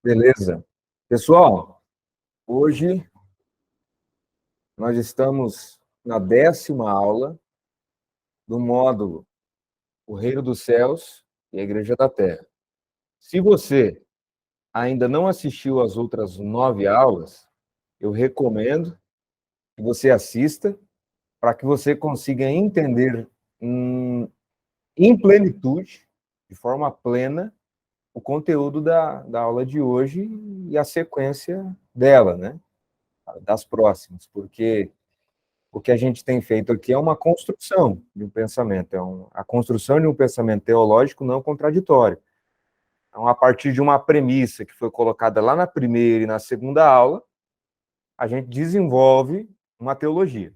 Beleza. Pessoal, hoje nós estamos na 10ª aula do módulo O Reino dos Céus e a Igreja da Terra. Se você ainda não assistiu às outras 9 aulas, eu recomendo que você assista para que você consiga entender em plenitude, de forma plena, o conteúdo da aula de hoje e a sequência dela, né? Das próximas, porque o que a gente tem feito aqui é uma construção de um pensamento, a construção de um pensamento teológico não contraditório. Então, a partir de uma premissa que foi colocada lá na primeira e na segunda aula, a gente desenvolve uma teologia.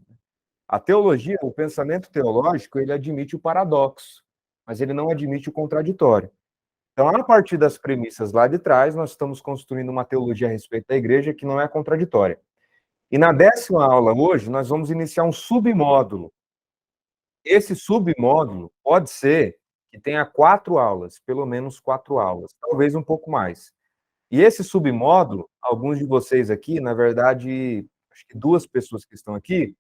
A teologia, o pensamento teológico, ele admite o paradoxo, mas ele não admite o contraditório. Então, a partir das premissas lá de trás, nós estamos construindo uma teologia a respeito da igreja que não é contraditória. E na 10ª aula hoje, nós vamos iniciar um submódulo. Esse submódulo pode ser que tenha 4 aulas, pelo menos 4 aulas, talvez um pouco mais. E esse submódulo, alguns de vocês aqui, na verdade, acho que 2 pessoas que estão aqui,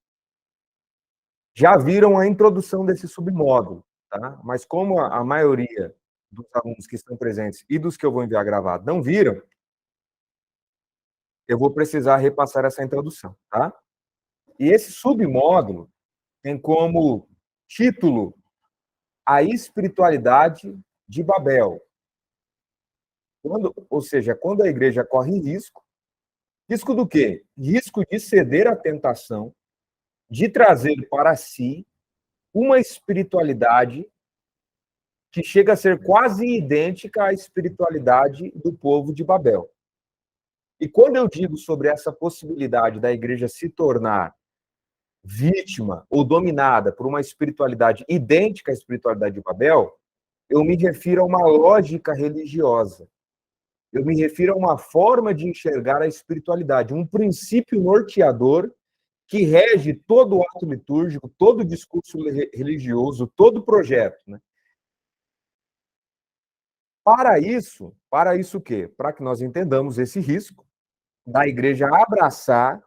já viram a introdução desse submódulo, tá? Mas como a maioria dos alunos que estão presentes e dos que eu vou enviar gravado não viram, eu vou precisar repassar essa introdução, tá? E esse submódulo tem como título A Espiritualidade de Babel. Ou seja, quando a igreja corre risco do quê? Risco de ceder à tentação, de trazer para si uma espiritualidade que chega a ser quase idêntica à espiritualidade do povo de Babel. E quando eu digo sobre essa possibilidade da igreja se tornar vítima ou dominada por uma espiritualidade idêntica à espiritualidade de Babel, eu me refiro a uma lógica religiosa. Eu me refiro a uma forma de enxergar a espiritualidade, um princípio norteador que rege todo o ato litúrgico, todo o discurso religioso, todo o projeto, né? Para isso o quê? Para que nós entendamos esse risco da igreja abraçar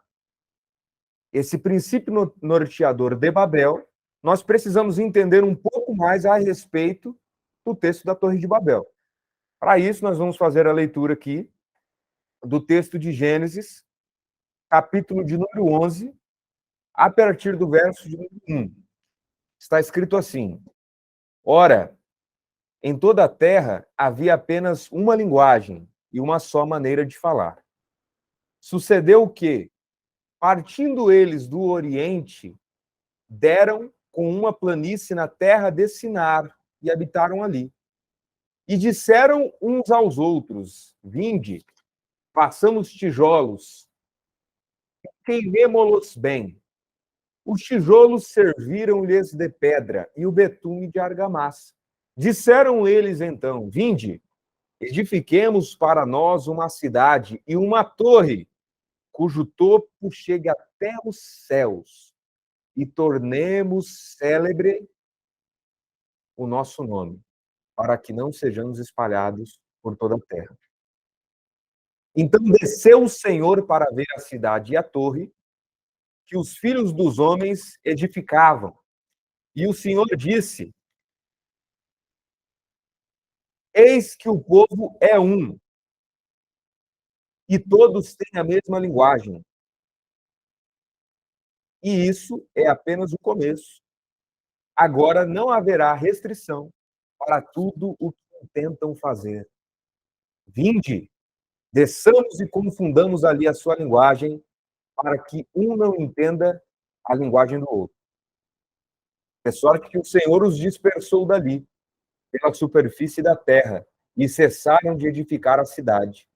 esse princípio norteador de Babel, nós precisamos entender um pouco mais a respeito do texto da Torre de Babel. Para isso, nós vamos fazer a leitura aqui do texto de Gênesis, capítulo de número 11, a partir do verso de número 1. Está escrito assim: Ora, em toda a terra havia apenas uma linguagem e uma só maneira de falar. Sucedeu que, partindo eles do Oriente, deram com uma planície na terra de Sinar e habitaram ali. E disseram uns aos outros: Vinde, façamos tijolos, queimemo-los bem. Os tijolos serviram-lhes de pedra e o betume de argamassa. Disseram eles então: Vinde, edifiquemos para nós uma cidade e uma torre, cujo topo chegue até os céus, e tornemos célebre o nosso nome, para que não sejamos espalhados por toda a terra. Então desceu o Senhor para ver a cidade e a torre que os filhos dos homens edificavam. E o Senhor disse: Eis que o povo é um, e todos têm a mesma linguagem. E isso é apenas o começo. Agora não haverá restrição para tudo o que tentam fazer. Vinde, desçamos e confundamos ali a sua linguagem, para que um não entenda a linguagem do outro. É sorte que o Senhor os dispersou dali, pela superfície da terra, e cessaram de edificar a cidade.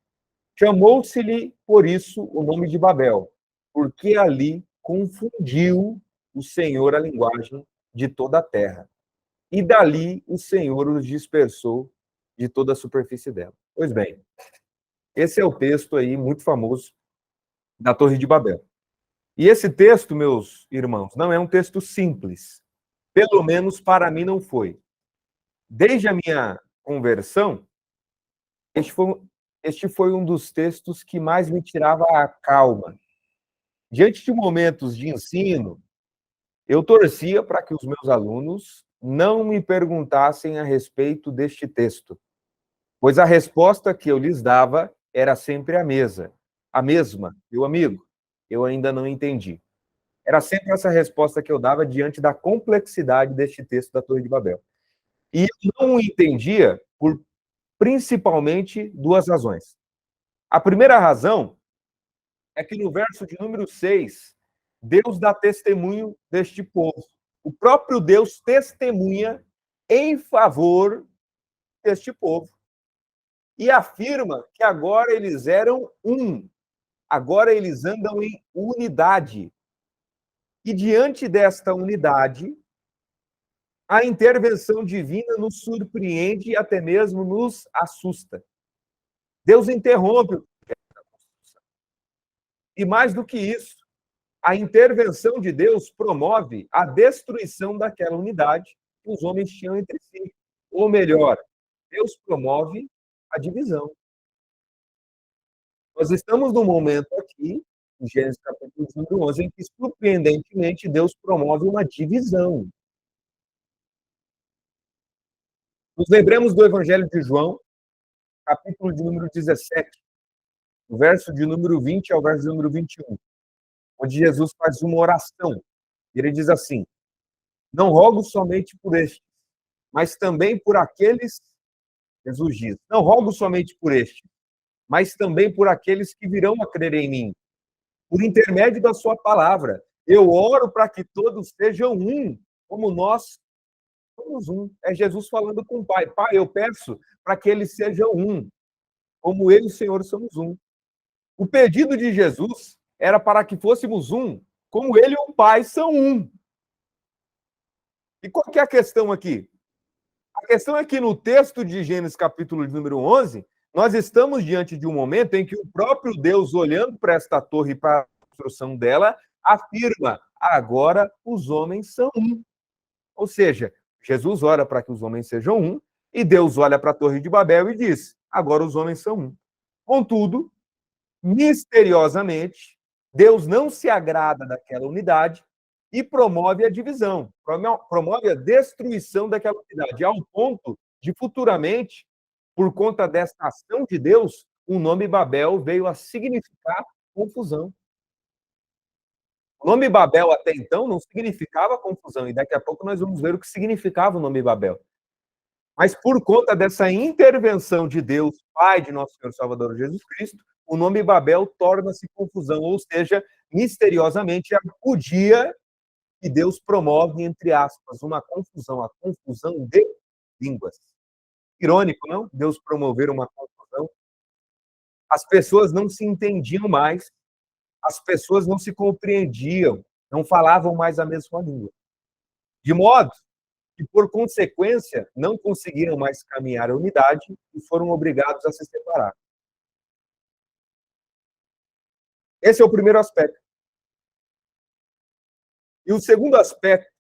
Chamou-se-lhe, por isso, o nome de Babel, porque ali confundiu o Senhor a linguagem de toda a terra. E dali o Senhor os dispersou de toda a superfície dela. Pois bem, esse é o texto aí muito famoso da Torre de Babel. E esse texto, meus irmãos, não é um texto simples. Pelo menos para mim não foi. Desde a minha conversão, este foi um dos textos que mais me tirava a calma. Diante de momentos de ensino, eu torcia para que os meus alunos não me perguntassem a respeito deste texto, pois a resposta que eu lhes dava era sempre a mesma, meu amigo, eu ainda não entendi. Era sempre essa resposta que eu dava diante da complexidade deste texto da Torre de Babel. E eu não o entendia por principalmente duas razões. A primeira razão é que no verso de número 6, Deus dá testemunho deste povo. O próprio Deus testemunha em favor deste povo. E afirma que agora eles eram um. Agora eles andam em unidade. E diante desta unidade, a intervenção divina nos surpreende e até mesmo nos assusta. Deus interrompe. E mais do que isso, a intervenção de Deus promove a destruição daquela unidade que os homens tinham entre si. Ou melhor, Deus promove a divisão. Nós estamos num momento aqui, em Gênesis capítulo número 11, em que, surpreendentemente, Deus promove uma divisão. Nos lembremos do Evangelho de João, capítulo de número 17, o verso de número 20 ao verso de número 21, onde Jesus faz uma oração. Ele diz assim: não rogo somente por este, mas também por aqueles, Jesus diz, não rogo somente por este, mas também por aqueles que virão a crer em mim, por intermédio da sua palavra. Eu oro para que todos sejam um, como nós somos um. É Jesus falando com o Pai. Pai, eu peço para que eles sejam um, como eu e o Senhor somos um. O pedido de Jesus era para que fôssemos um, como ele e o Pai são um. E qual que é a questão aqui? A questão é que no texto de Gênesis capítulo de número 11, nós estamos diante de um momento em que o próprio Deus, olhando para esta torre e para a construção dela, afirma: agora os homens são um. Ou seja, Jesus ora para que os homens sejam um, e Deus olha para a Torre de Babel e diz: agora os homens são um. Contudo, misteriosamente, Deus não se agrada daquela unidade e promove a divisão, promove a destruição daquela unidade, ao ponto de futuramente, por conta dessa ação de Deus, o nome Babel veio a significar confusão. O nome Babel até então não significava confusão, e daqui a pouco nós vamos ver o que significava o nome Babel. Mas por conta dessa intervenção de Deus, Pai de nosso Senhor Salvador Jesus Cristo, o nome Babel torna-se confusão, ou seja, misteriosamente é o dia que Deus promove, entre aspas, uma confusão, a confusão de línguas. Irônico, não? Deus promover uma confusão. As pessoas não se entendiam mais, as pessoas não se compreendiam, não falavam mais a mesma língua. De modo que, por consequência, não conseguiram mais caminhar a unidade e foram obrigados a se separar. Esse é o primeiro aspecto. E o segundo aspecto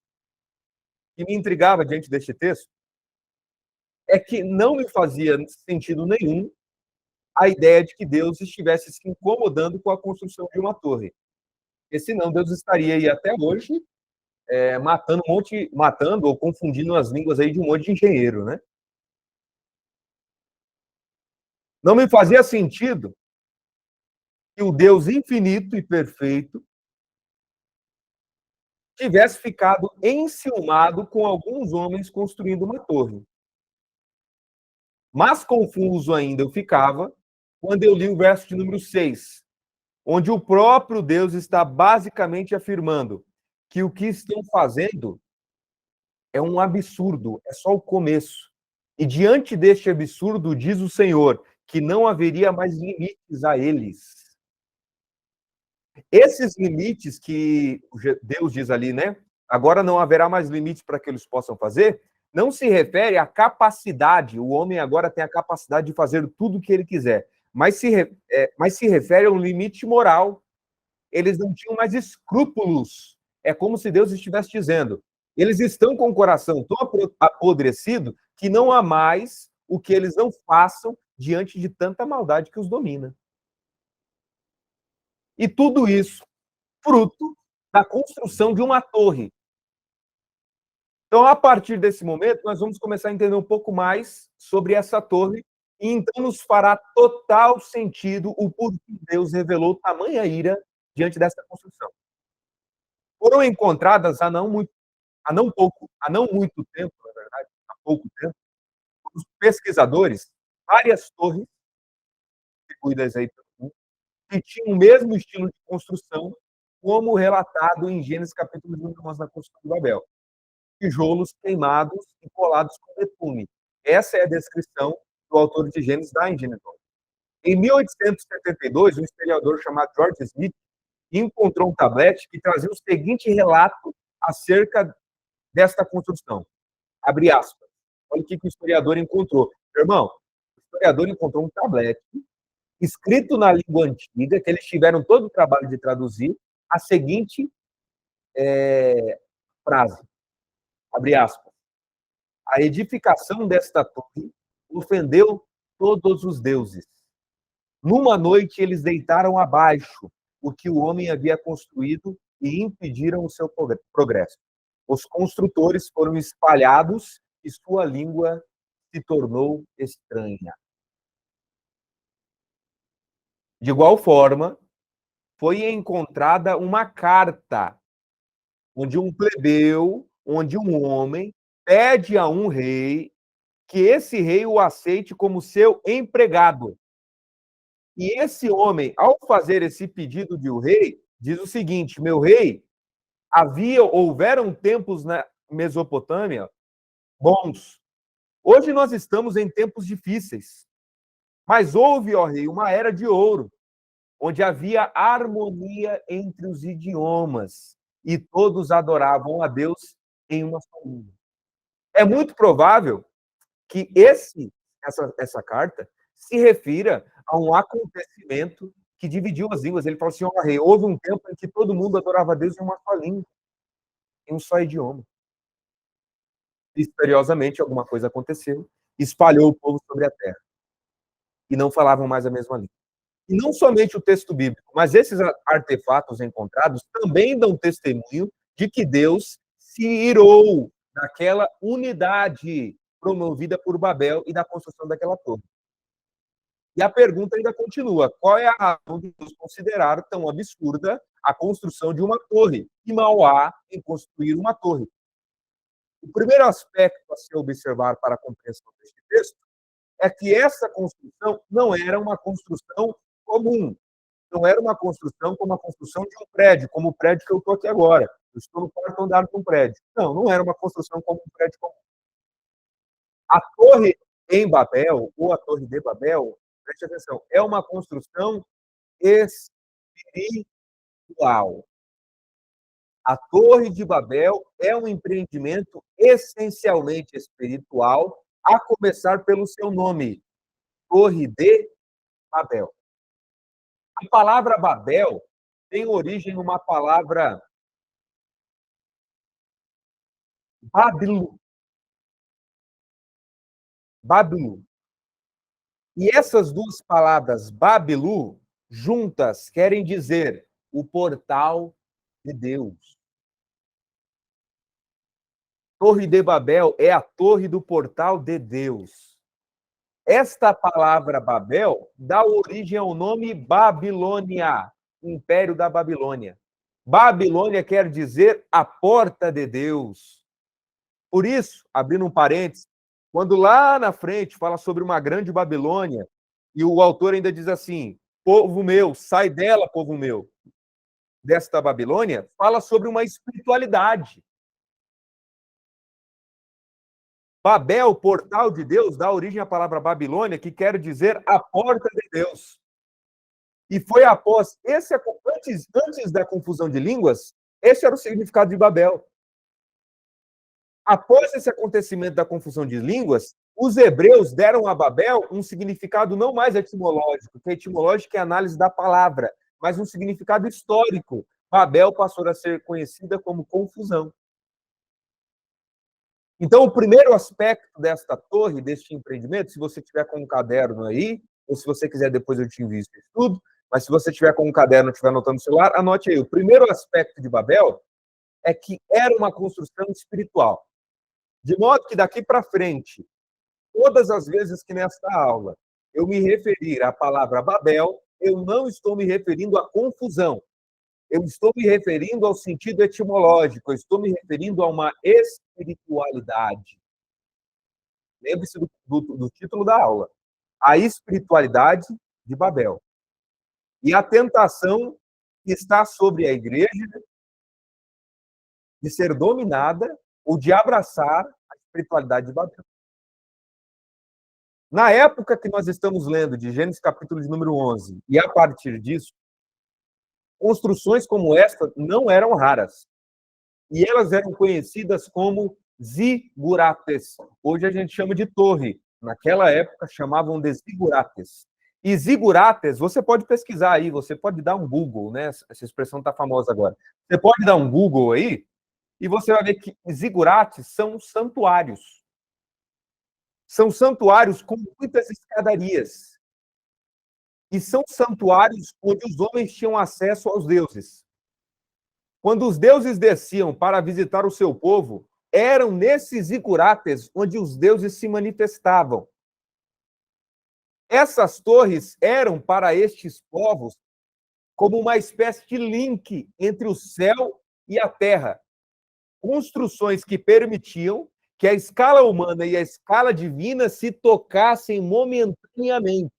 que me intrigava diante deste texto é que não me fazia sentido nenhum a ideia de que Deus estivesse se incomodando com a construção de uma torre. Porque senão Deus estaria aí até hoje matando ou confundindo as línguas aí de um monte de engenheiro, né? Não me fazia sentido que o Deus infinito e perfeito tivesse ficado enciumado com alguns homens construindo uma torre. Mais confuso ainda eu ficava quando eu li o verso de número 6, onde o próprio Deus está basicamente afirmando que o que estão fazendo é um absurdo, é só o começo. E diante deste absurdo, diz o Senhor, que não haveria mais limites a eles. Esses limites que Deus diz ali, né? Agora não haverá mais limites para que eles possam fazer, não se refere à capacidade, o homem agora tem a capacidade de fazer tudo o que ele quiser, mas se refere a um limite moral. Eles não tinham mais escrúpulos. É como se Deus estivesse dizendo, eles estão com o coração tão apodrecido que não há mais o que eles não façam diante de tanta maldade que os domina. E tudo isso fruto da construção de uma torre. Então, a partir desse momento, nós vamos começar a entender um pouco mais sobre essa torre, e então nos fará total sentido o porquê Deus revelou tamanha ira diante dessa construção. Foram encontradas há não muito tempo, na verdade, há pouco tempo, os pesquisadores, várias torres distribuídas aí pelo mundo, que tinham o mesmo estilo de construção, como relatado em Gênesis capítulo 1, na construção de Babel. Tijolos queimados e colados com betume. Essa é a descrição do autor de Gênesis, da em Gênesis. Em 1872, um historiador chamado George Smith encontrou um tablete que trazia o seguinte relato acerca desta construção. Abre aspas. Olha o que o historiador encontrou. Irmão, o historiador encontrou um tablete escrito na língua antiga, que eles tiveram todo o trabalho de traduzir, a seguinte frase. Abre aspas. A edificação desta torre ofendeu todos os deuses. Numa noite eles deitaram abaixo o que o homem havia construído e impediram o seu progresso. Os construtores foram espalhados e sua língua se tornou estranha. De igual forma, foi encontrada uma carta onde um plebeu, onde um homem pede a um rei que esse rei o aceite como seu empregado. E esse homem, ao fazer esse pedido de o rei, diz o seguinte: meu rei, houveram tempos na Mesopotâmia bons. Hoje nós estamos em tempos difíceis. Mas houve, ó rei, uma era de ouro, onde havia harmonia entre os idiomas e todos adoravam a Deus em uma só língua. É muito provável que essa carta se refira a um acontecimento que dividiu as línguas. Ele falou assim: ó rei, houve um tempo em que todo mundo adorava a Deus em uma só língua, em um só idioma. Misteriosamente, alguma coisa aconteceu, espalhou o povo sobre a terra. E não falavam mais a mesma língua. E não somente o texto bíblico, mas esses artefatos encontrados também dão testemunho de que Deus se irou daquela unidade promovida por Babel e da construção daquela torre. E a pergunta ainda continua: qual é a razão de Deus considerar tão absurda a construção de uma torre? E mal há em construir uma torre. O primeiro aspecto a se observar para a compreensão deste texto é que essa construção não era uma construção comum. Não era uma construção como a construção de um prédio, como o prédio que eu estou aqui agora. Eu estou no quarto andar de um prédio. Não, não era uma construção como um prédio comum. A torre em Babel, ou a torre de Babel, preste atenção, é uma construção espiritual. A Torre de Babel é um empreendimento essencialmente espiritual, a começar pelo seu nome, Torre de Babel. A palavra Babel tem origem numa palavra Babilu. Babilu. E essas duas palavras, Babilu, juntas, querem dizer o portal de Deus. Torre de Babel é a torre do portal de Deus. Esta palavra Babel dá origem ao nome Babilônia, Império da Babilônia. Babilônia quer dizer a porta de Deus. Por isso, abrindo um parênteses, quando lá na frente fala sobre uma grande Babilônia, e o autor ainda diz assim: povo meu, sai dela, povo meu, desta Babilônia, fala sobre uma espiritualidade. Babel, portal de Deus, dá origem à palavra Babilônia, que quer dizer a porta de Deus. E foi após antes da confusão de línguas, esse era o significado de Babel. Após esse acontecimento da confusão de línguas, os hebreus deram a Babel um significado não mais etimológico, que etimológico é a análise da palavra, mas um significado histórico. Babel passou a ser conhecida como confusão. Então, o primeiro aspecto desta torre, deste empreendimento, se você tiver com um caderno aí, ou se você quiser depois eu te envio isso tudo, mas se você tiver com um caderno e estiver anotando no celular, anote aí. O primeiro aspecto de Babel é que era uma construção espiritual. De modo que daqui para frente, todas as vezes que nesta aula eu me referir à palavra Babel, eu não estou me referindo à confusão. Eu estou me referindo ao sentido etimológico, eu estou me referindo a uma espiritualidade. Lembre-se do título da aula. A espiritualidade de Babel. E a tentação que está sobre a igreja de ser dominada ou de abraçar a espiritualidade de Babel. Na época que nós estamos lendo de Gênesis capítulo de número 11, e a partir disso, construções como esta não eram raras. E elas eram conhecidas como zigurates. Hoje a gente chama de torre. Naquela época chamavam de zigurates. E zigurates, você pode pesquisar aí, você pode dar um Google, né? Essa expressão está famosa agora. Você pode dar um Google aí e você vai ver que zigurates são santuários. São santuários com muitas escadarias. E são santuários onde os homens tinham acesso aos deuses. Quando os deuses desciam para visitar o seu povo, eram nesses zigurates onde os deuses se manifestavam. Essas torres eram para estes povos como uma espécie de link entre o céu e a terra. Construções que permitiam que a escala humana e a escala divina se tocassem momentaneamente.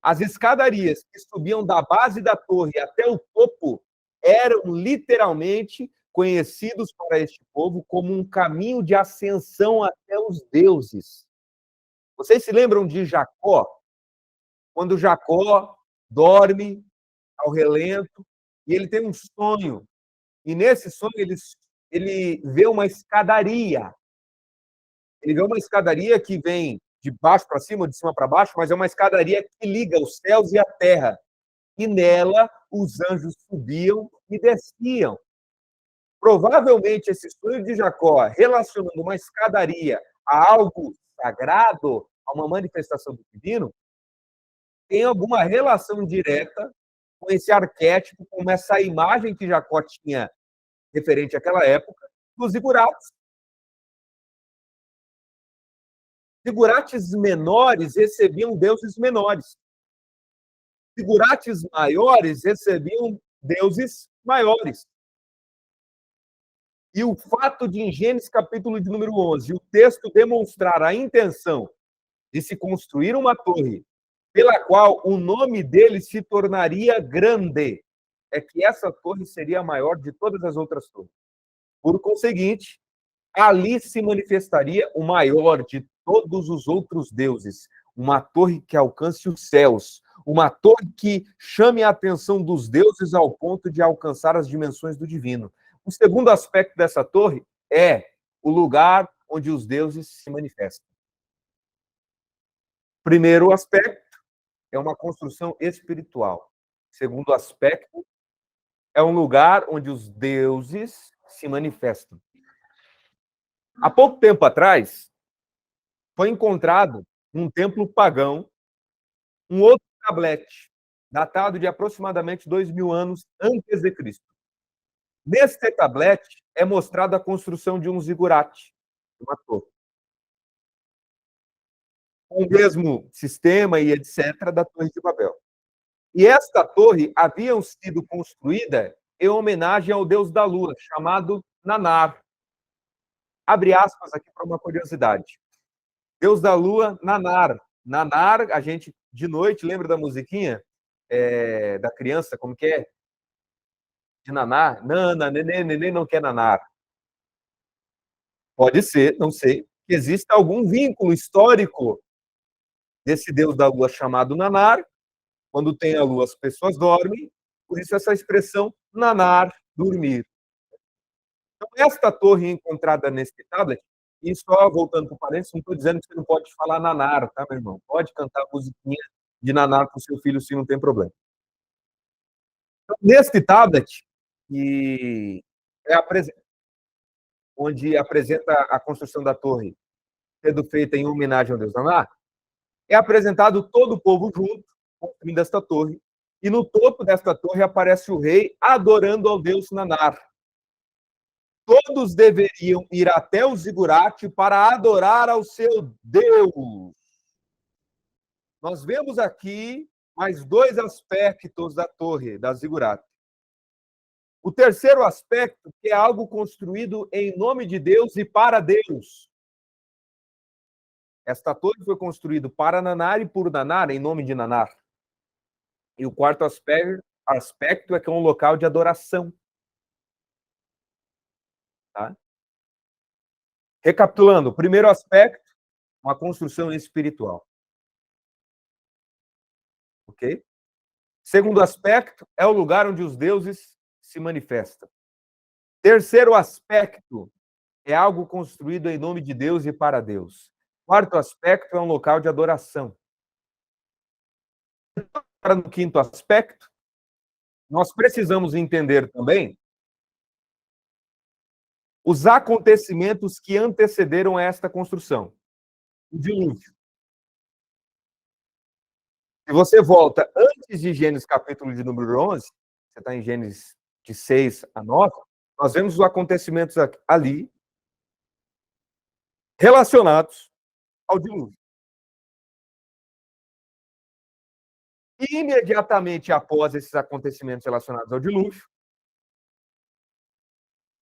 As escadarias que subiam da base da torre até o topo eram literalmente conhecidos para este povo como um caminho de ascensão até os deuses. Vocês se lembram de Jacó? Quando Jacó dorme ao relento e ele tem um sonho. E nesse sonho ele vê uma escadaria. Ele vê uma escadaria que vem de baixo para cima, de cima para baixo, mas é uma escadaria que liga os céus e a terra. E nela os anjos subiam e desciam. Provavelmente esse sonho de Jacó, relacionando uma escadaria a algo sagrado, a uma manifestação do divino, tem alguma relação direta com esse arquétipo, com essa imagem que Jacó tinha referente àquela época, dos zigurates. Zigurates menores recebiam deuses menores. Zigurates maiores recebiam deuses maiores. E o fato de, em Gênesis capítulo de número 11, o texto demonstrar a intenção de se construir uma torre pela qual o nome dele se tornaria grande, é que essa torre seria a maior de todas as outras torres. Por conseguinte, ali se manifestaria o maior de todos os outros deuses, uma torre que alcance os céus, uma torre que chame a atenção dos deuses ao ponto de alcançar as dimensões do divino. O segundo aspecto dessa torre é o lugar onde os deuses se manifestam. Primeiro aspecto é uma construção espiritual. Segundo aspecto é um lugar onde os deuses se manifestam. Há pouco tempo atrás, foi encontrado num templo pagão um outro tablete, datado de aproximadamente 2000 anos antes de Cristo. Neste tablete é mostrada a construção de um zigurate, uma torre. Com o mesmo sistema e etc. da Torre de Babel. E esta torre havia sido construída em homenagem ao deus da lua, chamado Nanar. Abre aspas aqui para uma curiosidade. Deus da lua, Nanar. Nanar, a gente, de noite, lembra da musiquinha da criança, como que é? De Nanar? Nana, neném, neném não quer Nanar. Pode ser, não sei, que exista algum vínculo histórico desse deus da lua chamado Nanar. Quando tem a lua, as pessoas dormem, por isso essa expressão nanar, dormir. Então, esta torre encontrada nesse tablet, e só voltando para o parênteses, não estou dizendo que você não pode falar nanar, tá, meu irmão? Pode cantar a musiquinha de nanar com o seu filho, sim, não tem problema. Então, neste tablet, que é apresentado, onde apresenta a construção da torre, sendo feita em homenagem ao deus Naná, é apresentado todo o povo junto, construindo esta torre, e no topo desta torre aparece o rei adorando ao deus Nanar. Todos deveriam ir até o zigurate para adorar ao seu Deus. Nós vemos aqui mais dois aspectos da torre, da zigurate. O terceiro aspecto, que é algo construído em nome de Deus e para Deus. Esta torre foi construída para Nanar e por Nanar, em nome de Nanar. E o quarto aspecto é que é um local de adoração. Tá? Recapitulando, o primeiro aspecto, uma construção espiritual. Ok? Segundo aspecto, é o lugar onde os deuses se manifestam. Terceiro aspecto, é algo construído em nome de Deus e para Deus. Quarto aspecto, é um local de adoração. Para no quinto aspecto, nós precisamos entender também os acontecimentos que antecederam esta construção. O dilúvio. Se você volta antes de Gênesis, capítulo de número 11, você está em Gênesis de 6 a 9, nós vemos os acontecimentos ali relacionados ao dilúvio. E imediatamente após esses acontecimentos relacionados ao dilúvio,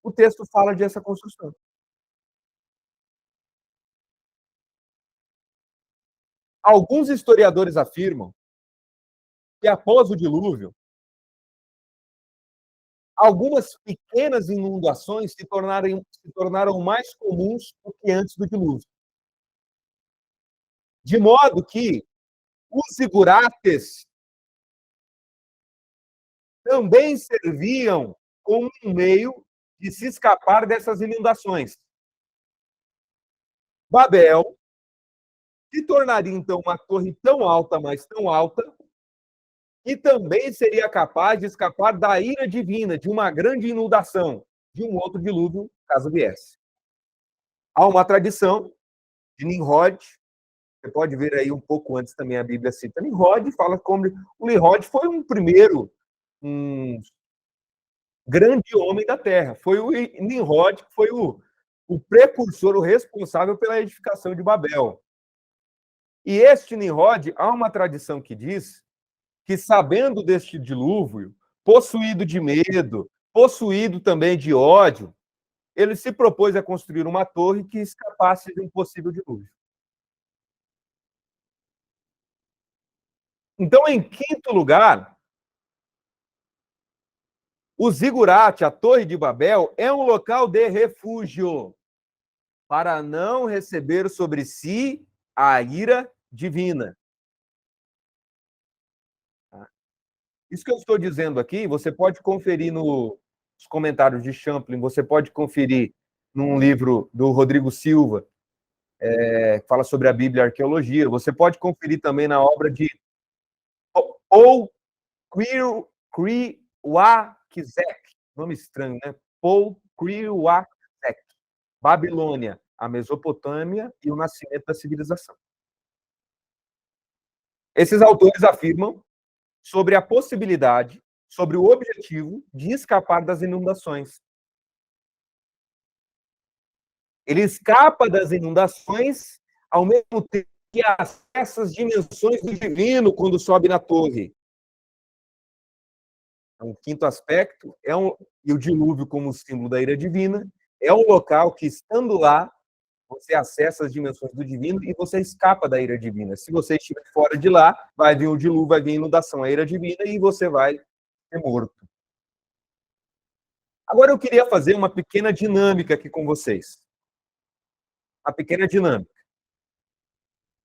o texto fala dessa construção. Alguns historiadores afirmam que após o dilúvio, algumas pequenas inundações se tornaram mais comuns do que antes do dilúvio. De modo que os zigurates também serviam como um meio de se escapar dessas inundações. Babel se tornaria, então, uma torre tão alta, mas tão alta, que também seria capaz de escapar da ira divina, de uma grande inundação, de um outro dilúvio, caso viesse. Há uma tradição de Nimrod, você pode ver aí um pouco antes também a Bíblia cita Nimrod, fala como o Nimrod foi um grande homem da terra. Foi o Nimrod que foi o precursor, o responsável pela edificação de Babel. E este Nimrod, há uma tradição que diz que, sabendo deste dilúvio, possuído de medo, possuído também de ódio, ele se propôs a construir uma torre que escapasse de um possível dilúvio. Então, em quinto lugar, o zigurate, a Torre de Babel, é um local de refúgio para não receber sobre si a ira divina. Isso que eu estou dizendo aqui, você pode conferir nos comentários de Champlin, você pode conferir num livro do Rodrigo Silva, que fala sobre a Bíblia e a arqueologia, você pode conferir também na obra de Paul Krizek, nome estranho, né? Paul Krizek, Babilônia, a Mesopotâmia e o nascimento da civilização. Esses autores afirmam sobre a possibilidade, sobre o objetivo de escapar das inundações. Ele escapa das inundações ao mesmo tempo que acessa essas dimensões do divino quando sobe na torre. Então, o quinto aspecto e o dilúvio como símbolo da ira divina, é um local que, estando lá, você acessa as dimensões do divino e você escapa da ira divina. Se você estiver fora de lá, vai vir o dilúvio, vai vir a inundação, a ira divina, e você vai ser morto. Agora eu queria fazer uma pequena dinâmica aqui com vocês. Uma pequena dinâmica.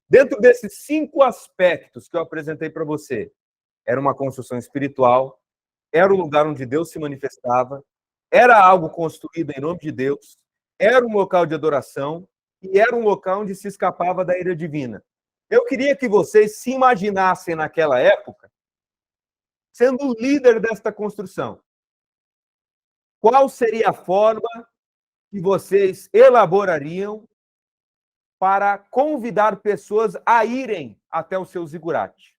Dentro desses 5 aspectos que eu apresentei para você, era uma construção espiritual, era o lugar onde Deus se manifestava, era algo construído em nome de Deus, era um local de adoração e era um local onde se escapava da ira divina. Eu queria que vocês se imaginassem naquela época sendo o líder desta construção. Qual seria a forma que vocês elaborariam para convidar pessoas a irem até o seu zigurate?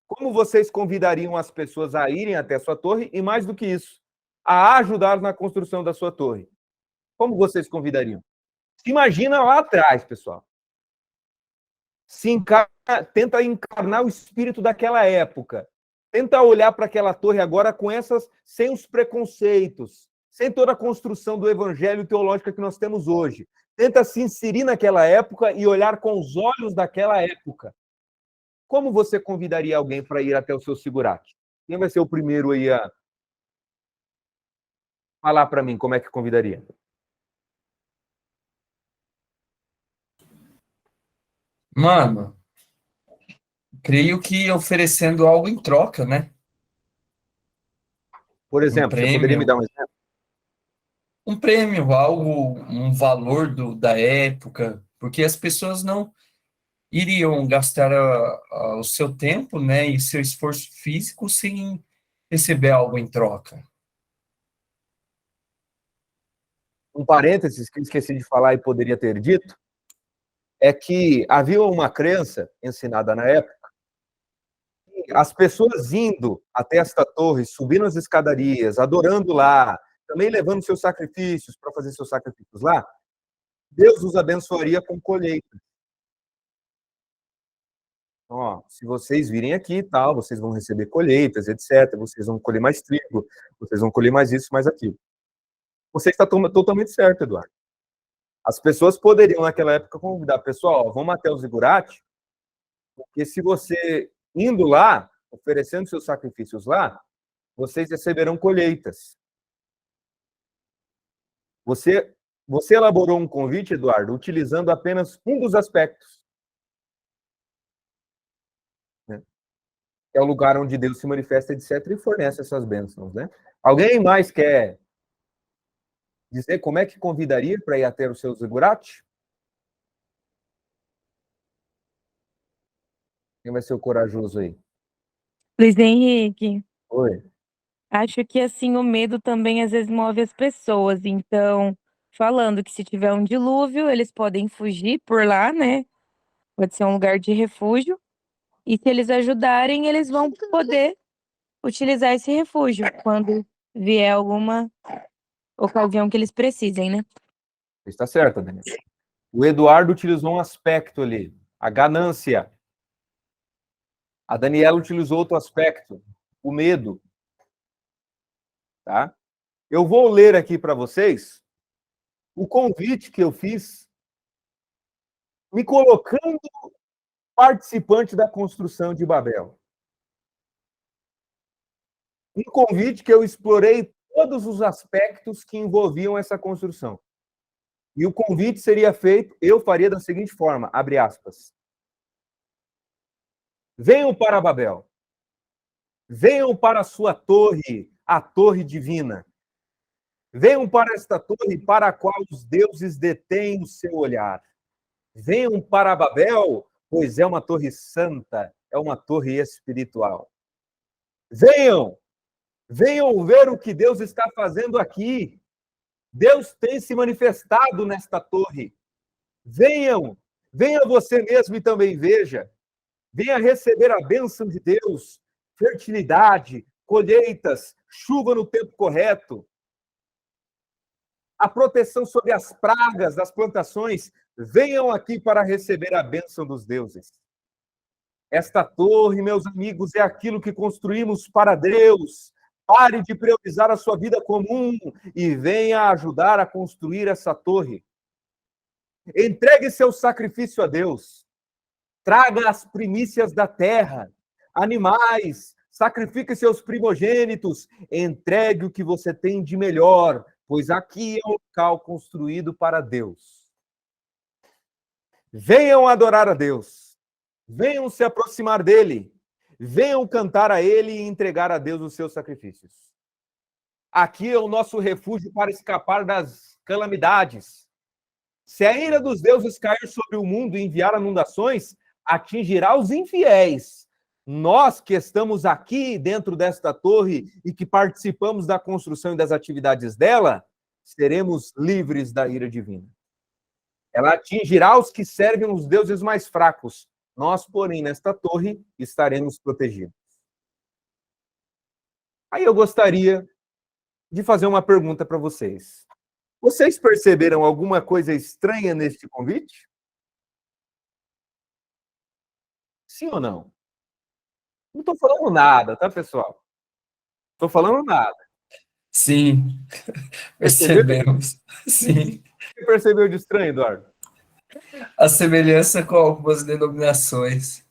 Como vocês convidariam as pessoas a irem até a sua torre e, mais do que isso, a ajudar na construção da sua torre? Como vocês convidariam? Imagina lá atrás, pessoal. Tenta encarnar o espírito daquela época. Tenta olhar para aquela torre agora sem os preconceitos, sem toda a construção do evangelho teológica que nós temos hoje. Tenta se inserir naquela época e olhar com os olhos daquela época. Como você convidaria alguém para ir até o seu zigurate? Quem vai ser o primeiro aí a falar para mim como é que convidaria? Mano, creio que oferecendo algo em troca, né? Por exemplo, você poderia me dar um exemplo? Um prêmio, algo, um valor da época, porque as pessoas não iriam gastar o seu tempo, né, e seu esforço físico sem receber algo em troca. Um parênteses que eu esqueci de falar e poderia ter dito, é que havia uma crença ensinada na época, que as pessoas indo até esta torre, subindo as escadarias, adorando lá, também levando seus sacrifícios para fazer seus sacrifícios lá, Deus os abençoaria com colheita. Ó, se vocês virem aqui e tal, vocês vão receber colheitas, etc. Vocês vão colher mais trigo, vocês vão colher mais isso, mais aquilo. Você está totalmente certo, Eduardo. As pessoas poderiam, naquela época, convidar, pessoal, vamos até o zigurate, porque se você indo lá, oferecendo seus sacrifícios lá, vocês receberão colheitas. Você elaborou um convite, Eduardo, utilizando apenas um dos aspectos. Né? É o lugar onde Deus se manifesta, etc., e fornece essas bênçãos. Né? Alguém mais quer dizer como é que convidaria para ir até o seu zigurate? Quem vai ser o corajoso aí? Luiz Henrique, Oi. acho que assim o medo também às vezes move as pessoas. Então, falando que se tiver um dilúvio, eles podem fugir por lá, né? Pode ser um lugar de refúgio. E se eles ajudarem, eles vão poder utilizar esse refúgio quando vier alguma ocasião que eles precisem, né? Está certo, Daniel. O Eduardo utilizou um aspecto ali, a ganância. A Daniela utilizou outro aspecto, o medo. Tá? Eu vou ler aqui para vocês o convite que eu fiz, me colocando participante da construção de Babel. Um convite que eu explorei todos os aspectos que envolviam essa construção. E o convite seria feito, eu faria da seguinte forma, abre aspas. Venham para Babel. Venham para a sua torre, a torre divina. Venham para esta torre para a qual os deuses detêm o seu olhar. Venham para Babel, pois é uma torre santa, é uma torre espiritual. Venham! Venham ver o que Deus está fazendo aqui. Deus tem se manifestado nesta torre. Venham! Venha você mesmo e também veja. Venha receber a bênção de Deus, fertilidade, colheitas, chuva no tempo correto, a proteção sobre as pragas das plantações. Venham aqui para receber a bênção dos deuses. Esta torre, meus amigos, é aquilo que construímos para Deus. Pare de priorizar a sua vida comum e venha ajudar a construir essa torre. Entregue seu sacrifício a Deus. Traga as primícias da terra, animais, sacrifique seus primogênitos, entregue o que você tem de melhor, pois aqui é um local construído para Deus. Venham adorar a Deus, venham se aproximar dele, venham cantar a ele e entregar a Deus os seus sacrifícios. Aqui é o nosso refúgio para escapar das calamidades. Se a ira dos deuses cair sobre o mundo e enviar inundações, atingirá os infiéis. Nós que estamos aqui dentro desta torre e que participamos da construção e das atividades dela, seremos livres da ira divina. Ela atingirá os que servem os deuses mais fracos. Nós, porém, nesta torre, estaremos protegidos. Aí eu gostaria de fazer uma pergunta para vocês. Vocês perceberam alguma coisa estranha neste convite? Sim ou não? Não estou falando nada, tá, pessoal? Estou falando nada. Sim, percebemos. Sim. O que percebeu de estranho, Eduardo? A semelhança com algumas denominações.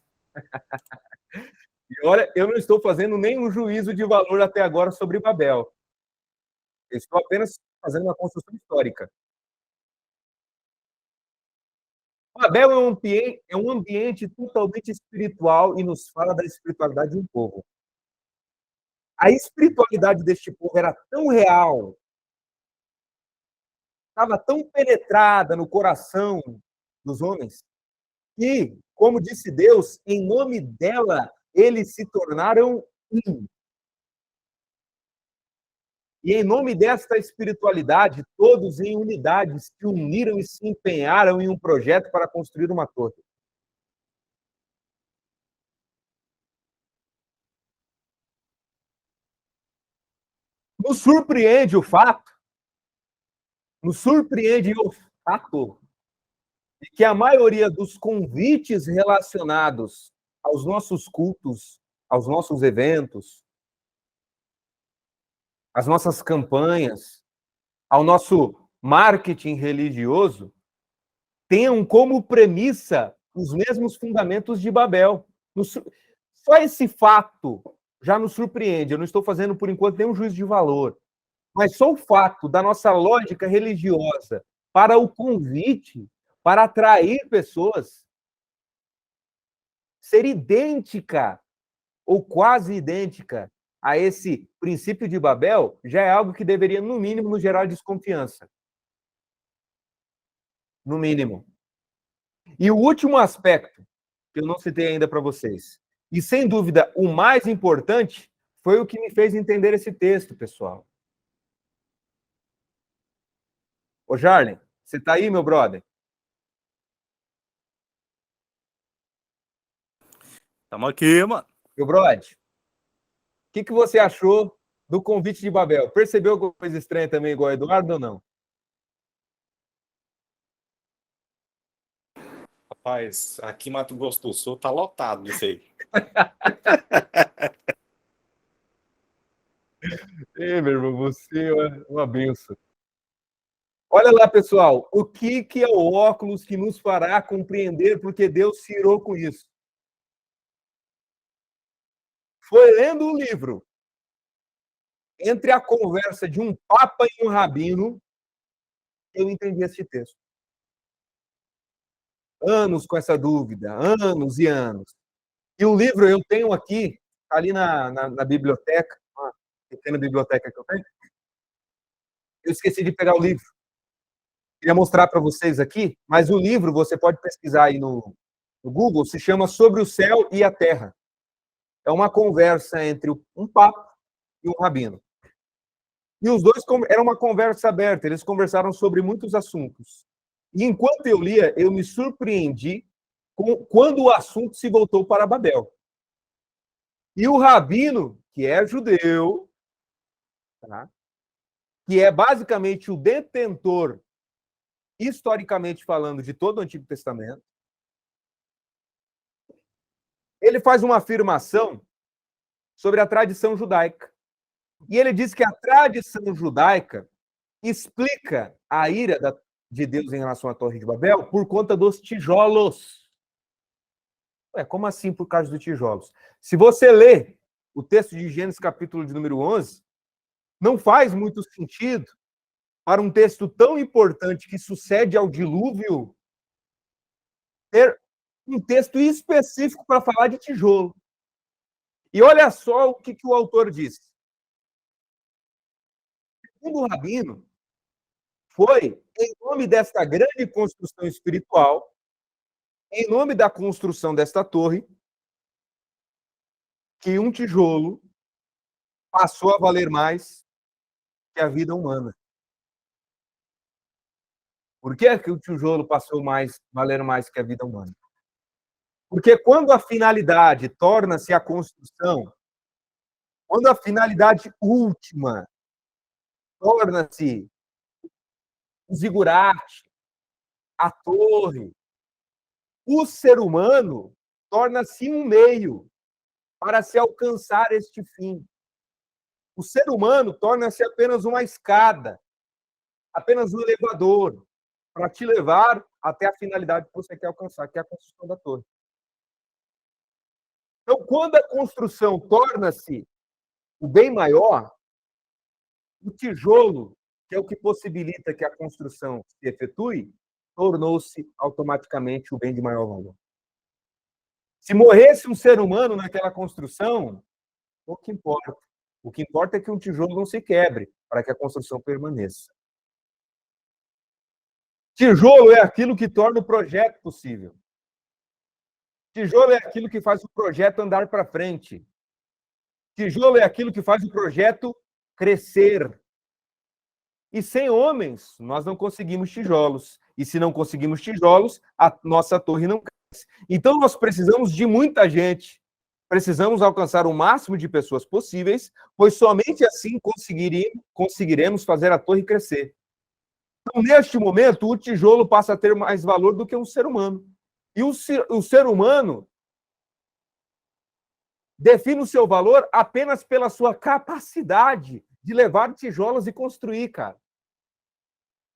E olha, eu não estou fazendo nenhum juízo de valor até agora sobre Babel. Eu estou apenas fazendo uma construção histórica. Babel é um ambiente totalmente espiritual e nos fala da espiritualidade de um povo. A espiritualidade deste povo era tão real, estava tão penetrada no coração dos homens, que, como disse Deus, em nome dela, eles se tornaram um. E em nome desta espiritualidade, todos em unidade se uniram e se empenharam em um projeto para construir uma torre. Nos surpreende o fato de que a maioria dos convites relacionados aos nossos cultos, aos nossos eventos, às nossas campanhas, ao nosso marketing religioso, tenham como premissa os mesmos fundamentos de Babel. Só esse fato já nos surpreende. Eu não estou fazendo, por enquanto, nenhum juízo de valor. Mas só o fato da nossa lógica religiosa para o convite, para atrair pessoas, ser idêntica ou quase idêntica a esse princípio de Babel, já é algo que deveria, no mínimo, nos gerar desconfiança. No mínimo. E o último aspecto, que eu não citei ainda para vocês, e sem dúvida o mais importante, foi o que me fez entender esse texto, pessoal. Ô, Jarlen, você está aí, meu brother? Estamos aqui, mano. Meu brother, o que você achou do convite de Babel? Percebeu alguma coisa estranha também, igual o Eduardo, ou não? Rapaz, aqui em Mato Grosso do Sul tá lotado disso aí. Ei, meu irmão, você é uma benção. Olha lá, pessoal, o que é o óculos que nos fará compreender porque Deus se irou com isso? Foi lendo o livro, entre a conversa de um papa e um rabino, eu entendi esse texto. Anos com essa dúvida, anos e anos. E o livro eu tenho aqui, ali na biblioteca, uma pequena biblioteca que eu tenho. Eu esqueci de pegar o livro. Queria mostrar para vocês aqui, mas o livro você pode pesquisar aí no Google, se chama Sobre o Céu e a Terra. É uma conversa entre um papa e um rabino. E os dois era uma conversa aberta, eles conversaram sobre muitos assuntos. E enquanto eu lia, eu me surpreendi quando o assunto se voltou para Babel. E o rabino, que é judeu, tá? Que é basicamente o detentor, historicamente falando, de todo o Antigo Testamento, ele faz uma afirmação sobre a tradição judaica. E ele diz que a tradição judaica explica a ira de Deus em relação à Torre de Babel por conta dos tijolos. Como assim por causa dos tijolos? Se você lê o texto de Gênesis capítulo de número 11, não faz muito sentido para um texto tão importante que sucede ao dilúvio ter um texto específico para falar de tijolo. E olha só o que o autor diz. Segundo o rabino, foi em nome desta grande construção espiritual, em nome da construção desta torre, que um tijolo passou a valer mais que a vida humana. Por que o tijolo passou mais, valendo mais que a vida humana? Porque quando a finalidade torna-se a construção, quando a finalidade última torna-se o zigurate, a torre, o ser humano torna-se um meio para se alcançar este fim. O ser humano torna-se apenas uma escada, apenas um elevador, para te levar até a finalidade que você quer alcançar, que é a construção da torre. Então, quando a construção torna-se o bem maior, o tijolo, que é o que possibilita que a construção se efetue, tornou-se automaticamente o bem de maior valor. Se morresse um ser humano naquela construção, pouco importa. O que importa é que um tijolo não se quebre, para que a construção permaneça. Tijolo é aquilo que torna o projeto possível. Tijolo é aquilo que faz o projeto andar para frente. Tijolo é aquilo que faz o projeto crescer. E sem homens, nós não conseguimos tijolos. E se não conseguimos tijolos, a nossa torre não cresce. Então, nós precisamos de muita gente. Precisamos alcançar o máximo de pessoas possíveis, pois somente assim conseguiremos fazer a torre crescer. Então, neste momento, o tijolo passa a ter mais valor do que um ser humano. E o ser humano define o seu valor apenas pela sua capacidade de levar tijolos e construir, cara.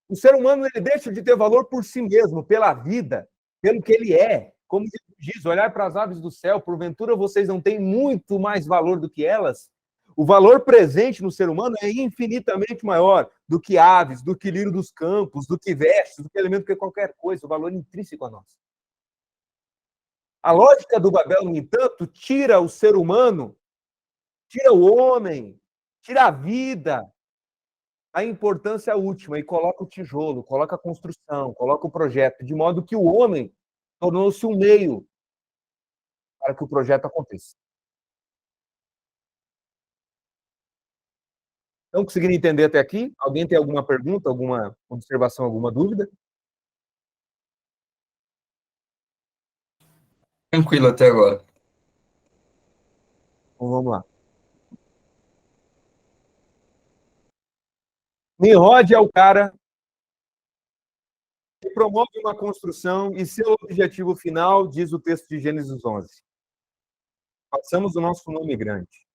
O ser humano, ele deixa de ter valor por si mesmo, pela vida, pelo que ele é. Como diz, olhar para as aves do céu, porventura vocês não têm muito mais valor do que elas? O valor presente no ser humano é infinitamente maior do que aves, do que lírio dos campos, do que vestes, do que alimento, do que qualquer coisa. O valor intrínseco a nós. A lógica do Babel, no entanto, tira o ser humano, tira o homem, tira a vida, a importância última, e coloca o tijolo, coloca a construção, coloca o projeto, de modo que o homem tornou-se um meio para que o projeto aconteça. Então, conseguiram entender até aqui? Alguém tem alguma pergunta, alguma observação, alguma dúvida? Tranquilo até agora. Então, vamos lá. Nimrod é o cara que promove uma construção e seu objetivo final, diz o texto de Gênesis 11. Façamos o nosso nome grande.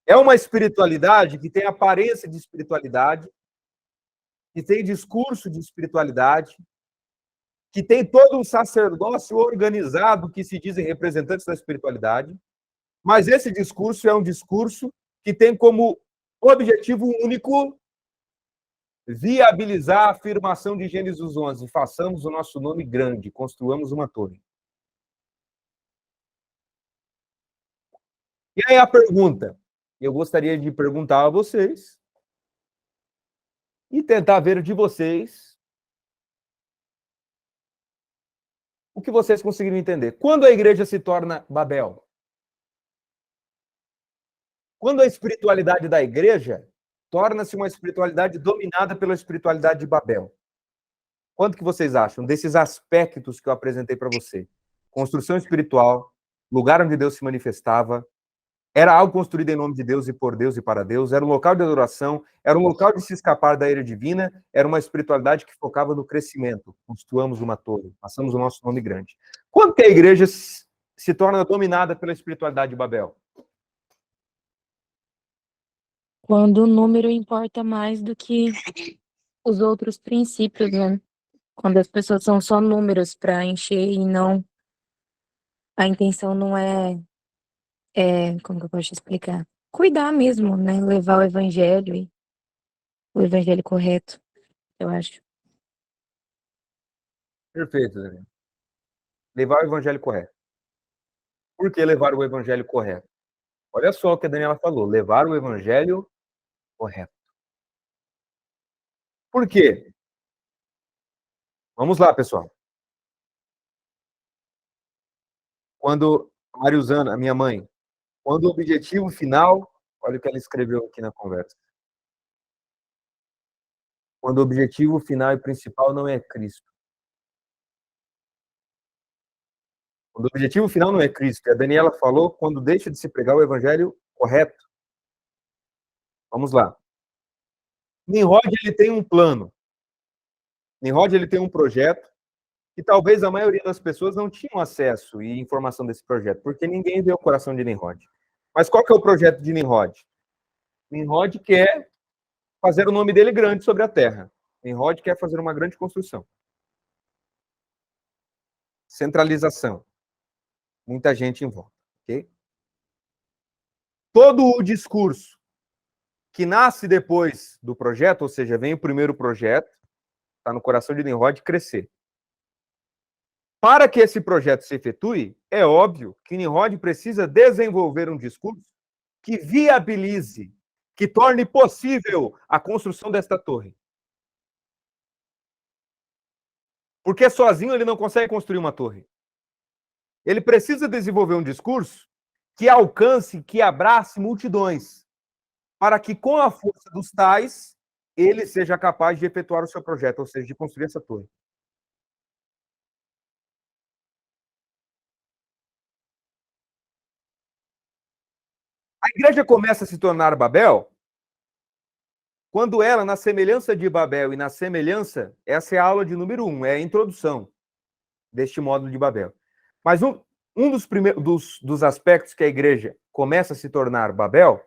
É uma espiritualidade que tem aparência de espiritualidade, que tem discurso de espiritualidade, que tem todo um sacerdócio organizado que se dizem representantes da espiritualidade, mas esse discurso é um discurso que tem como objetivo único viabilizar a afirmação de Gênesis 11, façamos o nosso nome grande, construamos uma torre. E aí a pergunta, eu gostaria de perguntar a vocês e tentar ver de vocês o que vocês conseguiram entender. Quando a igreja se torna Babel? Quando a espiritualidade da igreja torna-se uma espiritualidade dominada pela espiritualidade de Babel? Quanto que vocês acham desses aspectos que eu apresentei para você? Construção espiritual, lugar onde Deus se manifestava, era algo construído em nome de Deus e por Deus e para Deus, era um local de adoração, era um local de se escapar da ira divina, era uma espiritualidade que focava no crescimento. Construamos uma torre, passamos o nosso nome grande. Quando que a igreja se torna dominada pela espiritualidade de Babel? Quando o número importa mais do que os outros princípios, né? Quando as pessoas são só números para encher e não. A intenção não como que eu posso te explicar? Cuidar mesmo, né? Levar o evangelho e o evangelho correto, eu acho. Perfeito, Daniel. Levar o evangelho correto. Por que levar o evangelho correto? Olha só o que a Daniela falou, levar o evangelho correto. Por quê? Vamos lá, pessoal. Quando a Mariusana, a minha mãe, quando o objetivo final, olha o que ela escreveu aqui na conversa. Quando o objetivo final e principal não é Cristo. Quando o objetivo final não é Cristo. A Daniela falou quando deixa de se pregar o evangelho correto. Vamos lá. Nimrod, ele tem um plano. Nimrod, ele tem um projeto que talvez a maioria das pessoas não tinham acesso e informação desse projeto, porque ninguém vê o coração de Nimrod. Mas qual que é o projeto de Nimrod? Nimrod quer fazer o nome dele grande sobre a terra. Nimrod quer fazer uma grande construção. Centralização. Muita gente em volta, ok? Todo o discurso que nasce depois do projeto, ou seja, vem o primeiro projeto, está no coração de Nimrod, crescer. Para que esse projeto se efetue, é óbvio que Nimrod precisa desenvolver um discurso que viabilize, que torne possível a construção desta torre. Porque sozinho ele não consegue construir uma torre. Ele precisa desenvolver um discurso que alcance, que abrace multidões, para que com a força dos tais, ele seja capaz de efetuar o seu projeto, ou seja, de construir essa torre. A igreja começa a se tornar Babel quando ela, na semelhança de Babel e na semelhança, essa é a aula de número 1, é a introdução deste módulo de Babel. Mas um dos aspectos que a igreja começa a se tornar Babel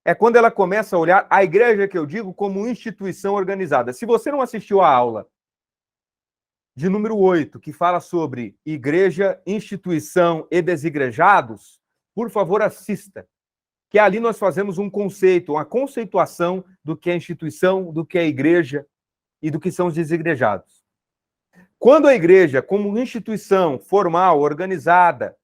é quando ela começa a olhar a igreja, que eu digo, como instituição organizada. Se você não assistiu a aula de número 8, que fala sobre igreja, instituição e desigrejados, por favor, assista. Que ali nós fazemos um conceito, uma conceituação do que é instituição, do que é igreja e do que são os desigrejados. Quando a igreja, como instituição formal, organizada,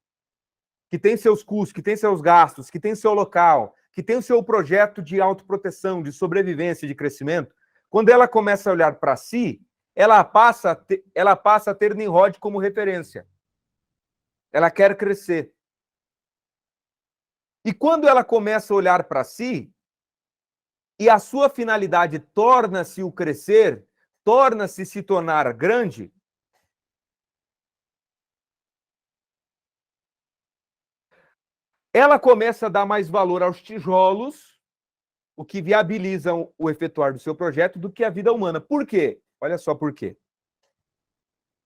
que tem seus custos, que tem seus gastos, que tem seu local, que tem o seu projeto de autoproteção, de sobrevivência, de crescimento, quando ela começa a olhar para si, ela passa a ter Nimrod como referência. Ela quer crescer. E quando ela começa a olhar para si, e a sua finalidade torna-se o crescer, torna-se se tornar grande, ela começa a dar mais valor aos tijolos, o que viabiliza o efetuar do seu projeto, do que a vida humana. Por quê? Olha só por quê.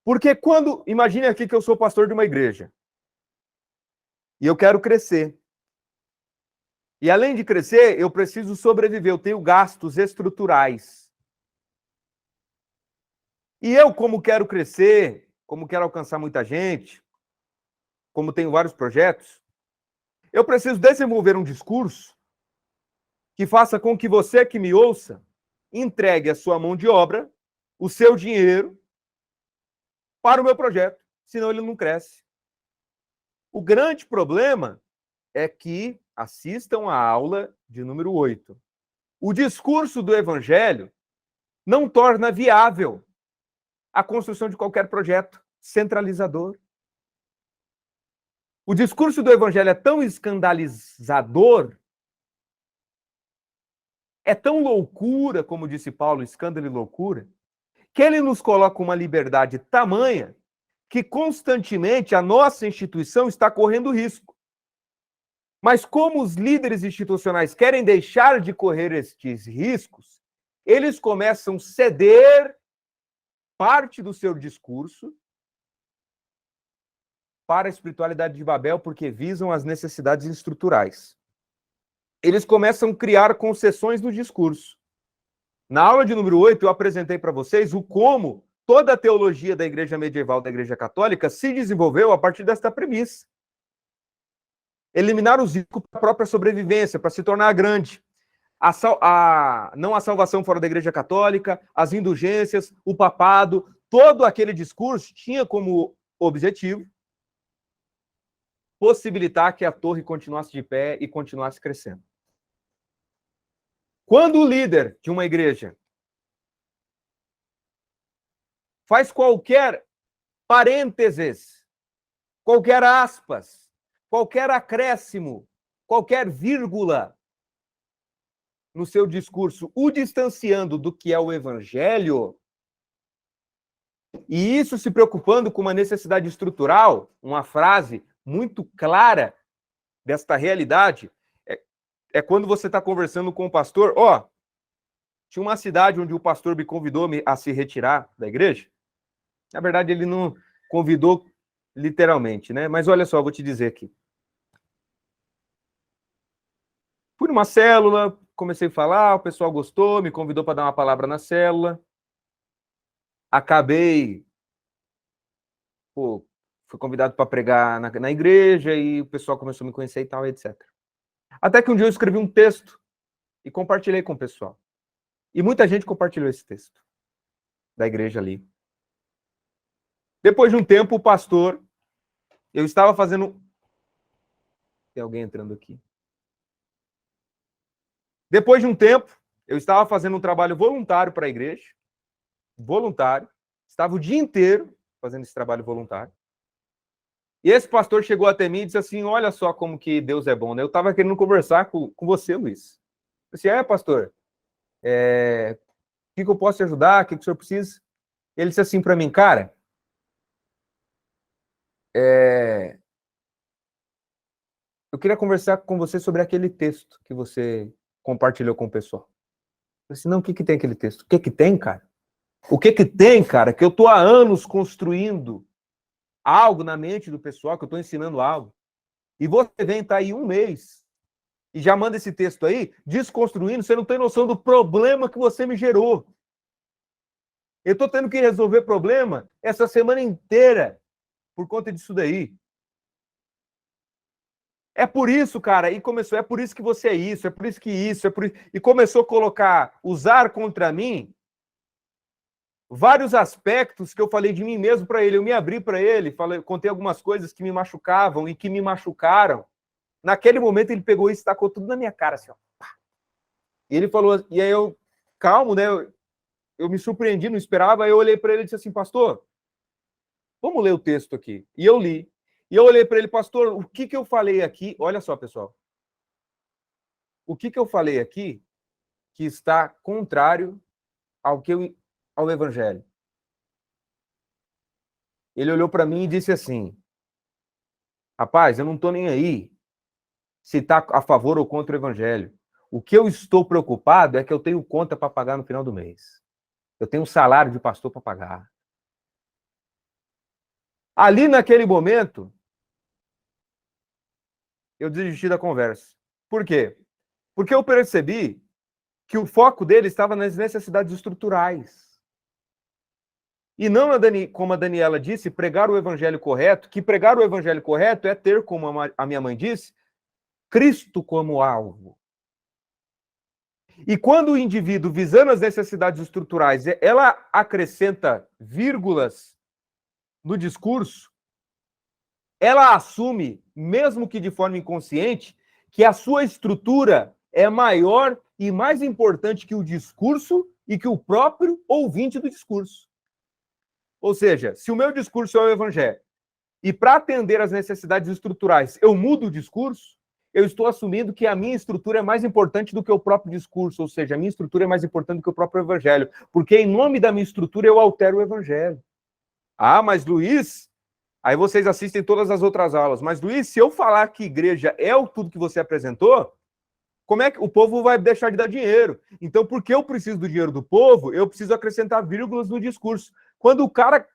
Porque quando... Imagine aqui que eu sou pastor de uma igreja. E eu quero crescer. E além de crescer, eu preciso sobreviver, eu tenho gastos estruturais. E eu, como quero crescer, como quero alcançar muita gente, como tenho vários projetos, eu preciso desenvolver um discurso que faça com que você que me ouça entregue a sua mão de obra, o seu dinheiro, para o meu projeto, senão ele não cresce. O grande problema é que assistam à aula de número 8. O discurso do evangelho não torna viável a construção de qualquer projeto centralizador. O discurso do evangelho é tão escandalizador, é tão loucura, como disse Paulo, escândalo e loucura, que ele nos coloca uma liberdade tamanha que constantemente a nossa instituição está correndo risco. Mas como os líderes institucionais querem deixar de correr estes riscos, eles começam a ceder parte do seu discurso para a espiritualidade de Babel, porque visam as necessidades estruturais. Eles começam a criar concessões no discurso. Na aula de número 8, eu apresentei para vocês o como toda a teologia da igreja medieval, da igreja católica, se desenvolveu a partir desta premissa. Eliminar os riscos para a própria sobrevivência, para se tornar grande. Não a salvação fora da igreja católica, as indulgências, o papado, todo aquele discurso tinha como objetivo possibilitar que a torre continuasse de pé e continuasse crescendo. Quando o líder de uma igreja faz qualquer parênteses, qualquer aspas, qualquer acréscimo, qualquer vírgula no seu discurso, o distanciando do que é o evangelho, e isso se preocupando com uma necessidade estrutural, uma frase muito clara desta realidade, é quando você está conversando com o pastor, tinha uma cidade onde o pastor me convidou a se retirar da igreja. Na verdade, ele não convidou literalmente, né? Mas olha só, vou te dizer aqui. Fui numa célula, comecei a falar, o pessoal gostou, me convidou para dar uma palavra na célula. Acabei, fui convidado para pregar na igreja e o pessoal começou a me conhecer e tal, etc. Até que um dia eu escrevi um texto e compartilhei com o pessoal. E muita gente compartilhou esse texto da igreja ali. Depois de um tempo, o pastor, eu estava fazendo... Tem alguém entrando aqui. Depois de um tempo, eu estava fazendo um trabalho voluntário para a igreja. Voluntário. Estava o dia inteiro fazendo esse trabalho voluntário. E esse pastor chegou até mim e disse assim, olha só como que Deus é bom, né? Eu estava querendo conversar com você, Luiz. Eu disse, pastor, o que eu posso te ajudar? O que o senhor precisa? Ele disse assim para mim, cara, eu queria conversar com você sobre aquele texto que você compartilhou com o pessoal. Eu disse, não, o que tem aquele texto? O que tem, cara? O que tem, cara, que eu estou há anos construindo algo na mente do pessoal, que eu estou ensinando algo. E você vem, tá aí um mês, e já manda esse texto aí, desconstruindo, você não tem noção do problema que você me gerou. Eu estou tendo que resolver problema essa semana inteira, por conta disso daí. É por isso, cara, e começou, é por isso que você é isso, é por isso que isso, é por isso... E começou a colocar, usar contra mim, vários aspectos que eu falei de mim mesmo para ele. Eu me abri para ele, contei algumas coisas que me machucavam e que me machucaram. Naquele momento ele pegou e tacou tudo na minha cara, assim, ó. E ele falou, e aí eu, calmo, né? Eu me surpreendi, não esperava. Aí eu olhei para ele e disse assim, pastor, vamos ler o texto aqui. E eu li. E eu olhei para ele, pastor, o que eu falei aqui? Olha só, pessoal. O que eu falei aqui que está contrário ao evangelho? Ele olhou para mim e disse assim, rapaz, eu não estou nem aí se está a favor ou contra o evangelho. O que eu estou preocupado é que eu tenho conta para pagar no final do mês. Eu tenho um salário de pastor para pagar. Ali, naquele momento, eu desisti da conversa. Por quê? Porque eu percebi que o foco dele estava nas necessidades estruturais. E não, como a Daniela disse, pregar o evangelho correto, que pregar o evangelho correto é ter, como a minha mãe disse, Cristo como alvo. E quando o indivíduo, visando as necessidades estruturais, ela acrescenta vírgulas no discurso, ela assume, mesmo que de forma inconsciente, que a sua estrutura é maior e mais importante que o discurso e que o próprio ouvinte do discurso. Ou seja, se o meu discurso é o evangelho, e para atender às necessidades estruturais eu mudo o discurso, eu estou assumindo que a minha estrutura é mais importante do que o próprio discurso, ou seja, a minha estrutura é mais importante do que o próprio evangelho, porque em nome da minha estrutura eu altero o evangelho. Ah, mas Luiz, aí vocês assistem todas as outras aulas, mas Luiz, se eu falar que igreja é tudo que você apresentou, como é que o povo vai deixar de dar dinheiro? Então, porque eu preciso do dinheiro do povo, eu preciso acrescentar vírgulas no discurso. Quando o cara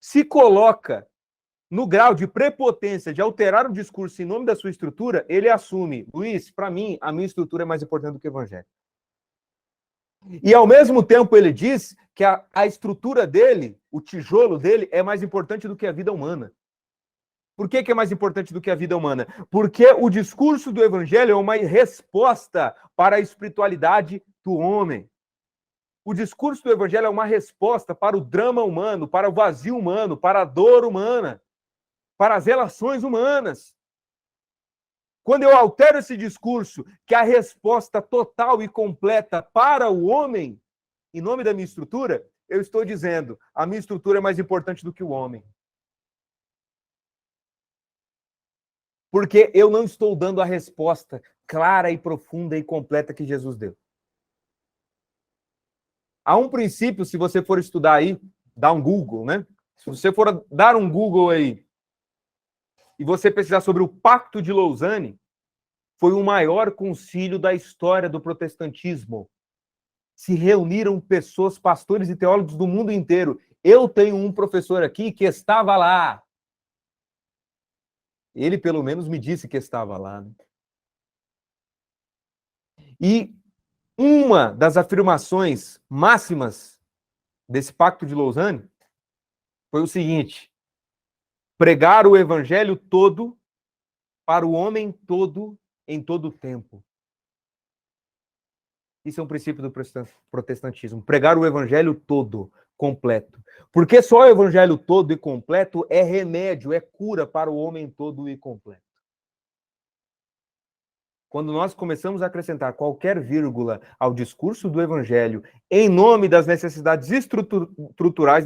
se coloca no grau de prepotência de alterar o discurso em nome da sua estrutura, ele assume, Luiz, para mim, a minha estrutura é mais importante do que o evangelho. E, ao mesmo tempo, ele diz que a estrutura dele, o tijolo dele, é mais importante do que a vida humana. Por que é mais importante do que a vida humana? Porque o discurso do evangelho é uma resposta para a espiritualidade do homem. O discurso do evangelho é uma resposta para o drama humano, para o vazio humano, para a dor humana, para as relações humanas. Quando eu altero esse discurso, que é a resposta total e completa para o homem, em nome da minha estrutura, eu estou dizendo, a minha estrutura é mais importante do que o homem. Porque eu não estou dando a resposta clara e profunda e completa que Jesus deu. Há um princípio, se você for estudar aí, dá um Google, né? Se você for dar um Google aí e você pesquisar sobre o Pacto de Lausanne, foi o maior concílio da história do protestantismo. Se reuniram pessoas, pastores e teólogos do mundo inteiro. Eu tenho um professor aqui que estava lá. Ele, pelo menos, me disse que estava lá. Né? E uma das afirmações máximas desse Pacto de Lausanne foi o seguinte: pregar o evangelho todo para o homem todo em todo o tempo. Isso é um princípio do protestantismo. Pregar o evangelho todo, completo. Porque só o evangelho todo e completo é remédio, é cura para o homem todo e completo. Quando nós começamos a acrescentar qualquer vírgula ao discurso do evangelho em nome das necessidades estruturais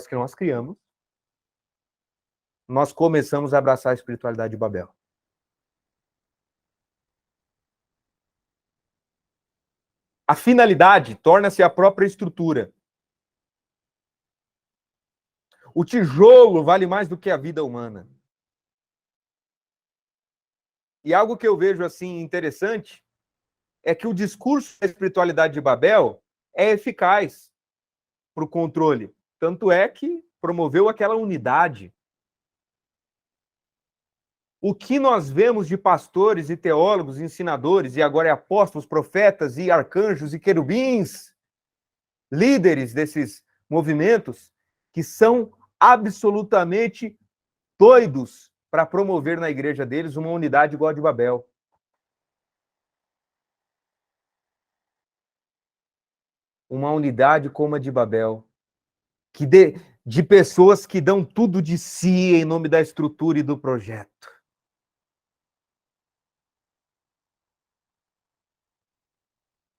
que nós criamos, nós começamos a abraçar a espiritualidade de Babel. A finalidade torna-se a própria estrutura. O tijolo vale mais do que a vida humana. E algo que eu vejo assim interessante é que o discurso da espiritualidade de Babel é eficaz para o controle. Tanto é que promoveu aquela unidade. O que nós vemos de pastores e teólogos, ensinadores, e agora apóstolos, profetas e arcanjos e querubins, líderes desses movimentos, que são absolutamente doidos para promover na igreja deles uma unidade igual a de Babel. Uma unidade como a de Babel, de pessoas que dão tudo de si em nome da estrutura e do projeto.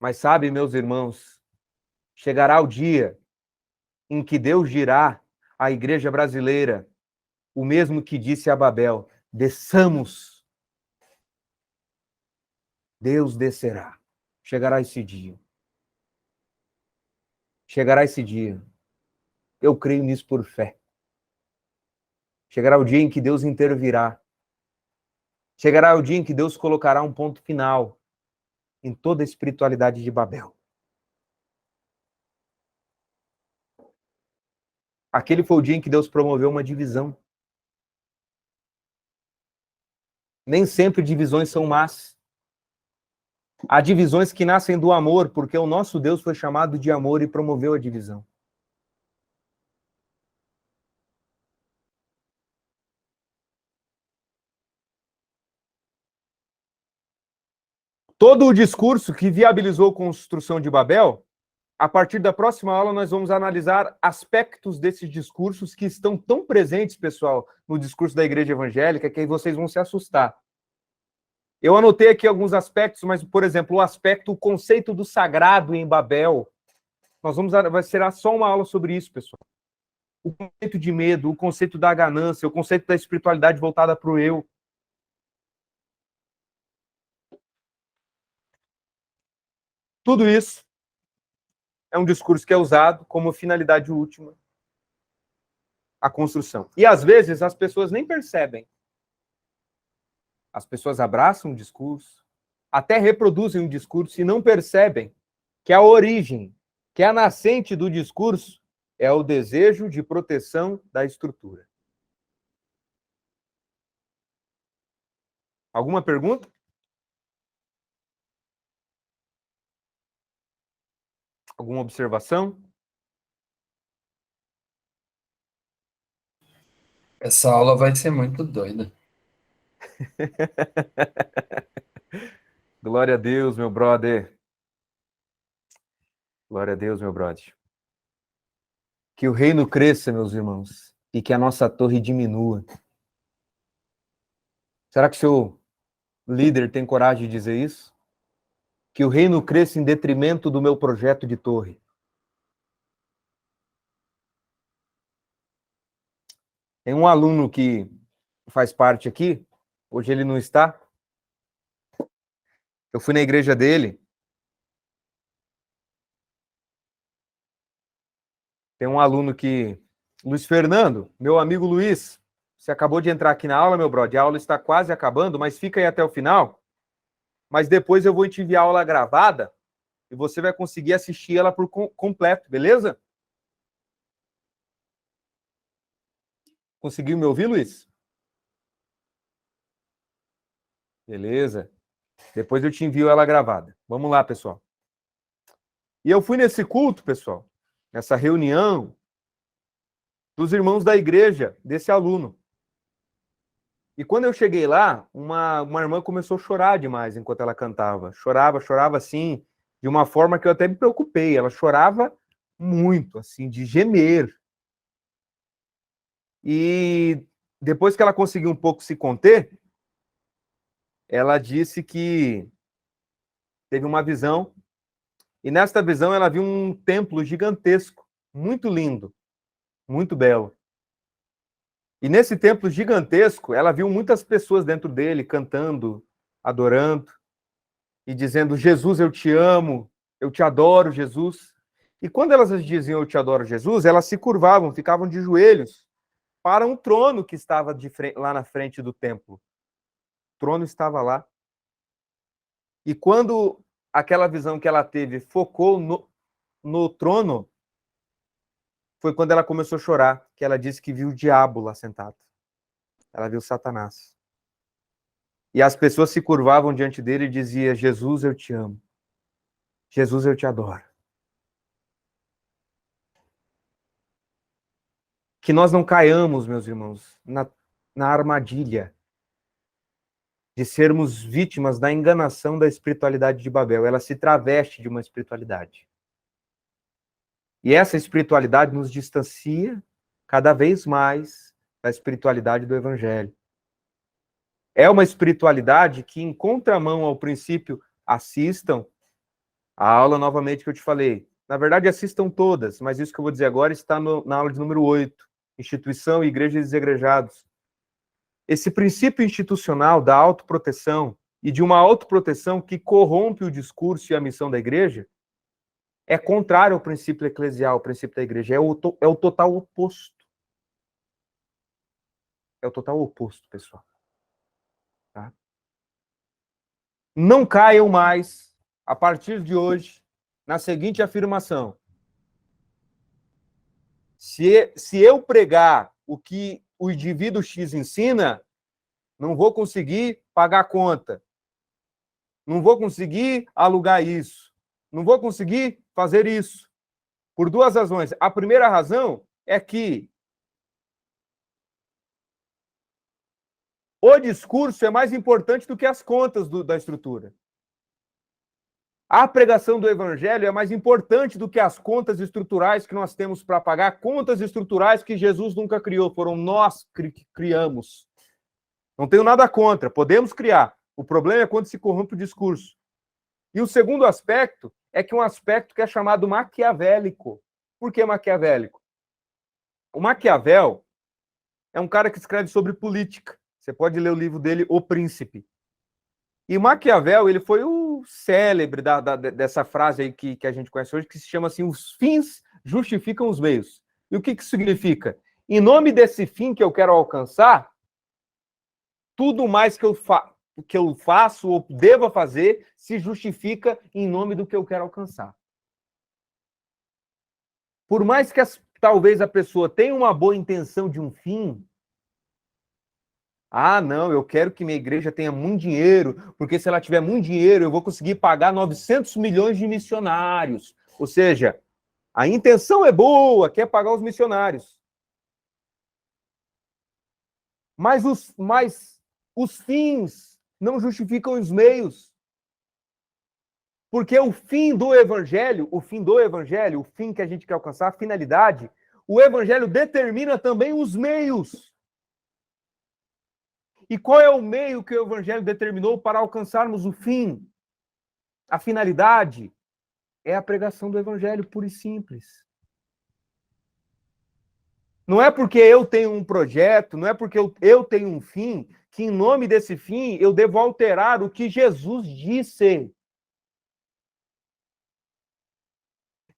Mas sabe, meus irmãos, chegará o dia em que Deus dirá à igreja brasileira o mesmo que disse a Babel: desçamos. Deus descerá. Chegará esse dia. Chegará esse dia. Eu creio nisso por fé. Chegará o dia em que Deus intervirá. Chegará o dia em que Deus colocará um ponto final em toda a espiritualidade de Babel. Aquele foi o dia em que Deus promoveu uma divisão. Nem sempre divisões são más. Há divisões que nascem do amor, porque o nosso Deus foi chamado de amor e promoveu a divisão. Todo o discurso que viabilizou a construção de Babel, a partir da próxima aula nós vamos analisar aspectos desses discursos que estão tão presentes, pessoal, no discurso da igreja evangélica, que aí vocês vão se assustar. Eu anotei aqui alguns aspectos, mas, por exemplo, o conceito do sagrado em Babel. Será só uma aula sobre isso, pessoal. O conceito de medo, o conceito da ganância, o conceito da espiritualidade voltada para o eu. Tudo isso é um discurso que é usado como finalidade última a construção. E, às vezes, as pessoas nem percebem. As pessoas abraçam o discurso, até reproduzem o discurso e não percebem que a origem, que a nascente do discurso é o desejo de proteção da estrutura. Alguma pergunta? Alguma observação? Essa aula vai ser muito doida. Glória a Deus, meu brother. Glória a Deus, meu brother. Que o reino cresça, meus irmãos, e que a nossa torre diminua. Será que o seu líder tem coragem de dizer isso? Que o reino cresça em detrimento do meu projeto de torre. Tem um aluno que faz parte aqui, hoje ele não está, Eu fui na igreja dele. Tem um aluno que... Luiz Fernando, meu amigo Luiz, você acabou de entrar aqui na aula, meu brother. A aula está quase acabando, mas fica aí até o final. Mas depois eu vou te enviar a aula gravada e você vai conseguir assistir ela por completo, beleza? Conseguiu me ouvir, Luiz? Beleza. Depois eu te envio ela gravada. Vamos lá, pessoal. E eu fui nesse culto, pessoal, nessa reunião dos irmãos da igreja desse aluno. E quando eu cheguei lá, uma irmã começou a chorar demais enquanto ela cantava. Chorava assim, de uma forma que eu até me preocupei. Ela chorava muito, assim, de gemer. E depois que ela conseguiu um pouco se conter, ela disse que teve uma visão, e nesta visão ela viu um templo gigantesco, muito lindo, muito belo. E nesse templo gigantesco, ela viu muitas pessoas dentro dele cantando, adorando e dizendo: Jesus, eu te amo, eu te adoro, Jesus. E quando elas diziam eu te adoro, Jesus, elas se curvavam, ficavam de joelhos para um trono que estava lá na frente do templo. O trono estava lá. E quando aquela visão que ela teve focou no trono, foi quando ela começou a chorar, que ela disse que viu o diabo lá sentado. Ela viu Satanás. E as pessoas se curvavam diante dele e diziam: Jesus, eu te amo. Jesus, eu te adoro. Que nós não caiamos, meus irmãos, na armadilha de sermos vítimas da enganação da espiritualidade de Babel. Ela se traveste de uma espiritualidade. E essa espiritualidade nos distancia cada vez mais da espiritualidade do Evangelho. É uma espiritualidade que, em contramão ao princípio, assistam a aula novamente que eu te falei. Na verdade, assistam todas, mas isso que eu vou dizer agora está na aula de número 8, Instituição e Igreja e Desegrejados. Esse princípio institucional da autoproteção e de uma autoproteção que corrompe o discurso e a missão da igreja é contrário ao princípio eclesial, ao princípio da igreja. É o total oposto. É o total oposto, pessoal. Tá? Não caiam mais, a partir de hoje, na seguinte afirmação: se eu pregar o que o indivíduo X ensina, não vou conseguir pagar a conta, não vou conseguir alugar isso, não vou conseguir fazer isso, por duas razões. A primeira razão é que o discurso é mais importante do que as contas da estrutura. A pregação do evangelho é mais importante do que as contas estruturais que nós temos para pagar, contas estruturais que Jesus nunca criou, foram nós que criamos. Não tenho nada contra, podemos criar. O problema é quando se corrompe o discurso. E o segundo aspecto é que um aspecto que é chamado maquiavélico. Por que maquiavélico? O Maquiavel é um cara que escreve sobre política. Você pode ler o livro dele, O Príncipe. E Maquiavel, ele foi o célebre dessa frase aí que a gente conhece hoje, que se chama assim: os fins justificam os meios. E o que isso significa? Em nome desse fim que eu quero alcançar, tudo mais que eu faço ou deva fazer se justifica em nome do que eu quero alcançar. Por mais que talvez a pessoa tenha uma boa intenção de um fim, não, eu quero que minha igreja tenha muito dinheiro, porque se ela tiver muito dinheiro, eu vou conseguir pagar 900 milhões de missionários. Ou seja, a intenção é boa, quer pagar os missionários. Mas os fins não justificam os meios. Porque o fim do evangelho, o fim que a gente quer alcançar, a finalidade, o evangelho determina também os meios. E qual é o meio que o evangelho determinou para alcançarmos o fim? A finalidade é a pregação do evangelho pura e simples. Não é porque eu tenho um projeto, não é porque eu tenho um fim, que em nome desse fim eu devo alterar o que Jesus disse.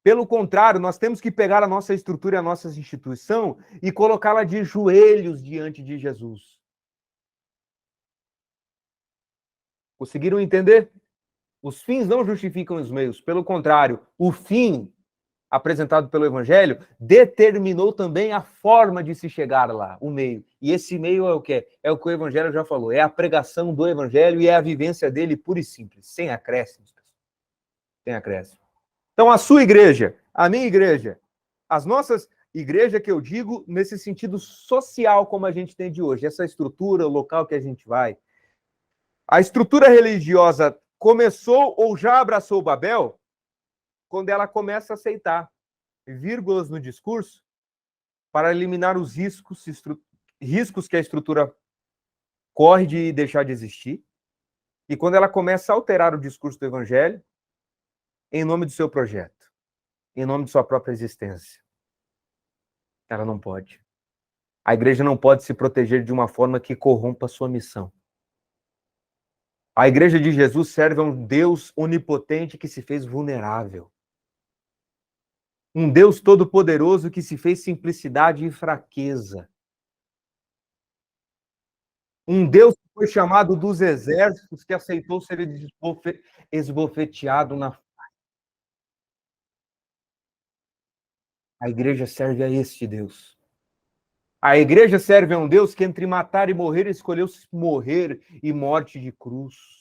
Pelo contrário, nós temos que pegar a nossa estrutura e a nossa instituição e colocá-la de joelhos diante de Jesus. Conseguiram entender? Os fins não justificam os meios. Pelo contrário, o fim apresentado pelo Evangelho determinou também a forma de se chegar lá, o meio. E esse meio é o quê? É o que o Evangelho já falou. É a pregação do Evangelho e é a vivência dele pura e simples, sem acréscimos. Sem acréscimo. Então, a sua igreja, a minha igreja, as nossas igrejas que eu digo nesse sentido social como a gente tem de hoje, essa estrutura, o local que a gente vai. A estrutura religiosa começou ou já abraçou Babel quando ela começa a aceitar vírgulas no discurso para eliminar os riscos que a estrutura corre de deixar de existir, e quando ela começa a alterar o discurso do evangelho em nome do seu projeto, em nome de sua própria existência. Ela não pode. A igreja não pode se proteger de uma forma que corrompa a sua missão. A igreja de Jesus serve a um Deus onipotente que se fez vulnerável. Um Deus todo-poderoso que se fez simplicidade e fraqueza. Um Deus que foi chamado dos exércitos, que aceitou ser esbofeteado na face. A igreja serve a este Deus. A igreja serve a um Deus que entre matar e morrer escolheu morrer e morte de cruz.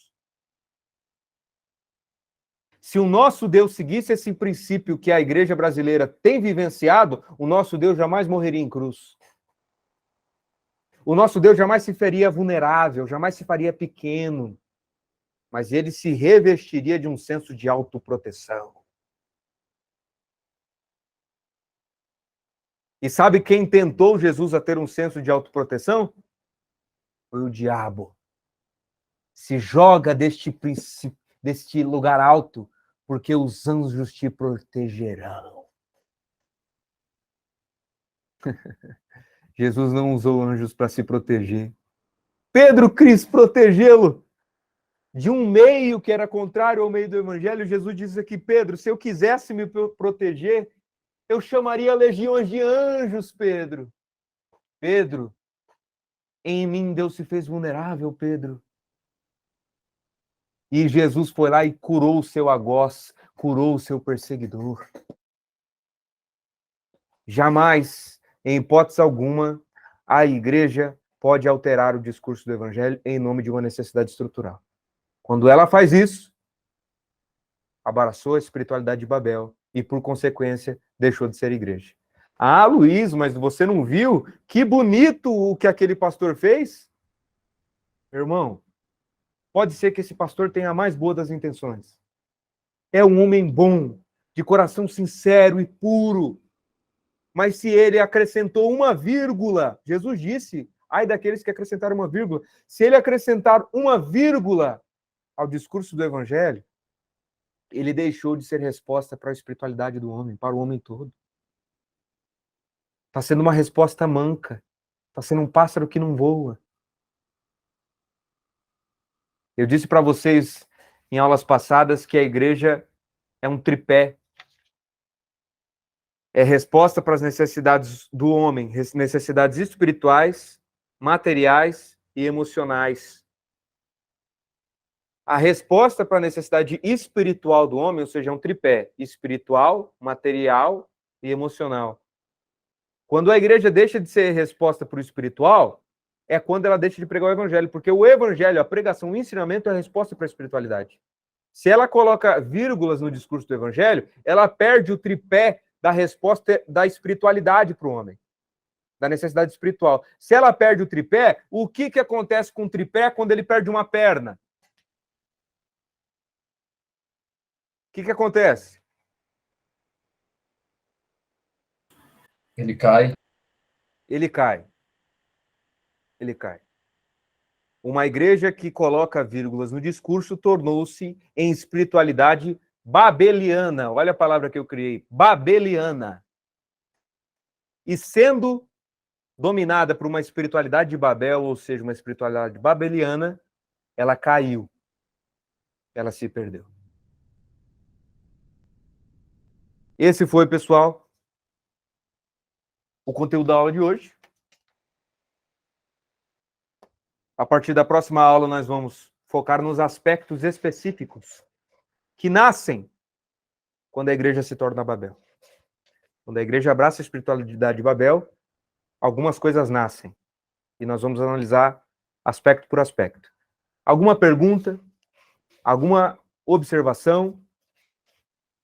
Se o nosso Deus seguisse esse princípio que a igreja brasileira tem vivenciado, o nosso Deus jamais morreria em cruz. O nosso Deus jamais se faria vulnerável, jamais se faria pequeno, mas ele se revestiria de um senso de autoproteção. E sabe quem tentou Jesus a ter um senso de autoproteção? Foi o diabo. Se joga deste lugar alto, porque os anjos te protegerão. Jesus não usou anjos para se proteger. Pedro quis protegê-lo de um meio que era contrário ao meio do evangelho. Jesus diz aqui, Pedro, se eu quisesse me proteger, eu chamaria legiões de anjos, Pedro. Pedro, em mim Deus se fez vulnerável, Pedro. E Jesus foi lá e curou o seu algoz, curou o seu perseguidor. Jamais, em hipótese alguma, a igreja pode alterar o discurso do evangelho em nome de uma necessidade estrutural. Quando ela faz isso, abraçou a espiritualidade de Babel e, por consequência, deixou de ser igreja. Ah, Luiz, mas você não viu? Que bonito o que aquele pastor fez? Meu irmão, pode ser que esse pastor tenha a mais boa das intenções. É um homem bom, de coração sincero e puro. Mas se ele acrescentou uma vírgula, Jesus disse, ai daqueles que acrescentaram uma vírgula, se ele acrescentar uma vírgula ao discurso do evangelho, ele deixou de ser resposta para a espiritualidade do homem, para o homem todo. Está sendo uma resposta manca. Está sendo um pássaro que não voa. Eu disse para vocês em aulas passadas que a igreja é um tripé. É resposta para as necessidades do homem, necessidades espirituais, materiais e emocionais. A resposta para a necessidade espiritual do homem, ou seja, é um tripé, espiritual, material e emocional. Quando a igreja deixa de ser resposta para o espiritual, é quando ela deixa de pregar o evangelho, porque o evangelho, a pregação, o ensinamento é a resposta para a espiritualidade. Se ela coloca vírgulas no discurso do evangelho, ela perde o tripé da resposta da espiritualidade para o homem, da necessidade espiritual. Se ela perde o tripé, o que acontece com o tripé quando ele perde uma perna? O que acontece? Ele cai. Ele cai. Ele cai. Uma igreja que coloca vírgulas no discurso tornou-se em espiritualidade babeliana. Olha a palavra que eu criei. Babeliana. E sendo dominada por uma espiritualidade de Babel, ou seja, uma espiritualidade babeliana, ela caiu. Ela se perdeu. Esse foi, pessoal, o conteúdo da aula de hoje. A partir da próxima aula, nós vamos focar nos aspectos específicos que nascem quando a igreja se torna Babel. Quando a igreja abraça a espiritualidade de Babel, algumas coisas nascem. E nós vamos analisar aspecto por aspecto. Alguma pergunta? Alguma observação?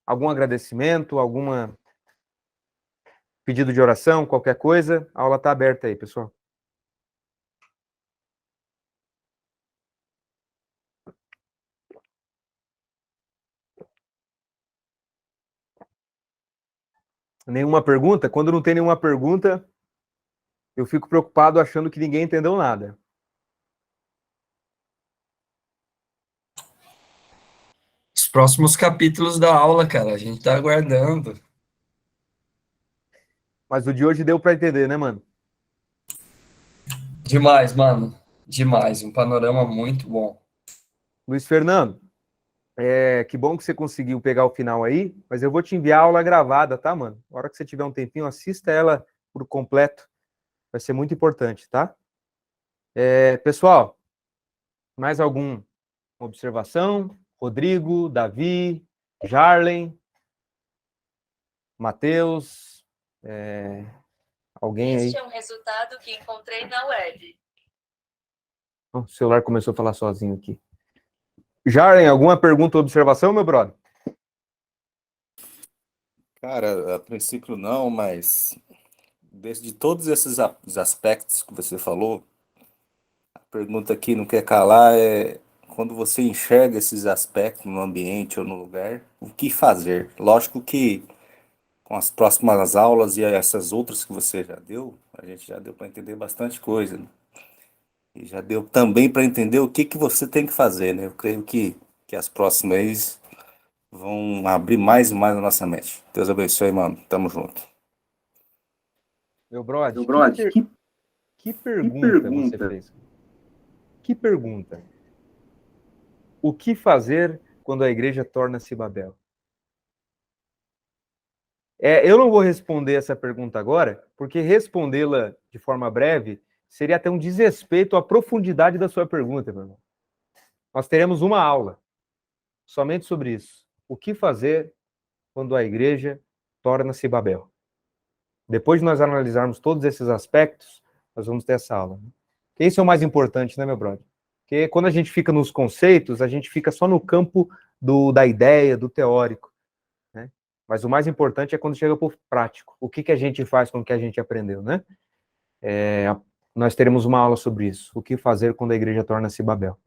Algum agradecimento? Algum pedido de oração? Qualquer coisa? A aula está aberta aí, pessoal. Nenhuma pergunta? Quando não tem nenhuma pergunta, eu fico preocupado achando que ninguém entendeu nada. Os próximos capítulos da aula, cara, a gente tá aguardando. Mas o de hoje deu para entender, né, mano? Demais, mano. Demais. Um panorama muito bom. Luiz Fernando, que bom que você conseguiu pegar o final aí, mas eu vou te enviar a aula gravada, tá, mano? Na hora que você tiver um tempinho, assista ela por completo. Vai ser muito importante, tá? Pessoal, mais alguma observação? Rodrigo, Davi, Jarlen, Matheus, alguém aí? Este é um resultado que encontrei na web. O celular começou a falar sozinho aqui. Jarlen, alguma pergunta ou observação, meu brother? Cara, a princípio não, mas desde todos esses aspectos que você falou, a pergunta que não quer calar é quando você enxerga esses aspectos no ambiente ou no lugar, o que fazer? Lógico que com as próximas aulas e essas outras que você já deu, a gente já deu para entender bastante coisa, né? E já deu também para entender o que você tem que fazer, né? Eu creio que as próximas vão abrir mais e mais a nossa mente. Deus abençoe, mano. Tamo junto. Meu brother, que pergunta você fez? Que pergunta? O que fazer quando a igreja torna-se Babel? Eu não vou responder essa pergunta agora, porque respondê-la de forma breve seria até um desrespeito à profundidade da sua pergunta, meu irmão. Nós teremos uma aula somente sobre isso. O que fazer quando a igreja torna-se Babel? Depois de nós analisarmos todos esses aspectos, nós vamos ter essa aula. Esse é o mais importante, né, meu brother? Porque quando a gente fica nos conceitos, a gente fica só no campo da ideia, do teórico, né? Mas o mais importante é quando chega para o prático. O que a gente faz com o que a gente aprendeu, né? Nós teremos uma aula sobre isso. O que fazer quando a igreja torna-se Babel.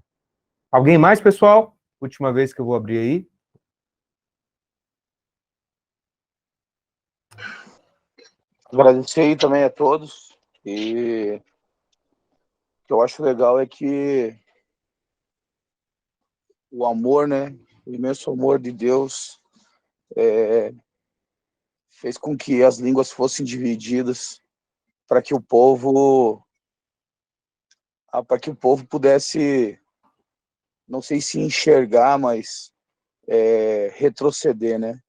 Alguém mais, pessoal? Última vez que eu vou abrir aí. Agradecer aí também a todos. E o que eu acho legal é que o amor, né? O imenso amor de Deus fez com que as línguas fossem divididas para que o povo pudesse, não sei se enxergar, mas retroceder, né?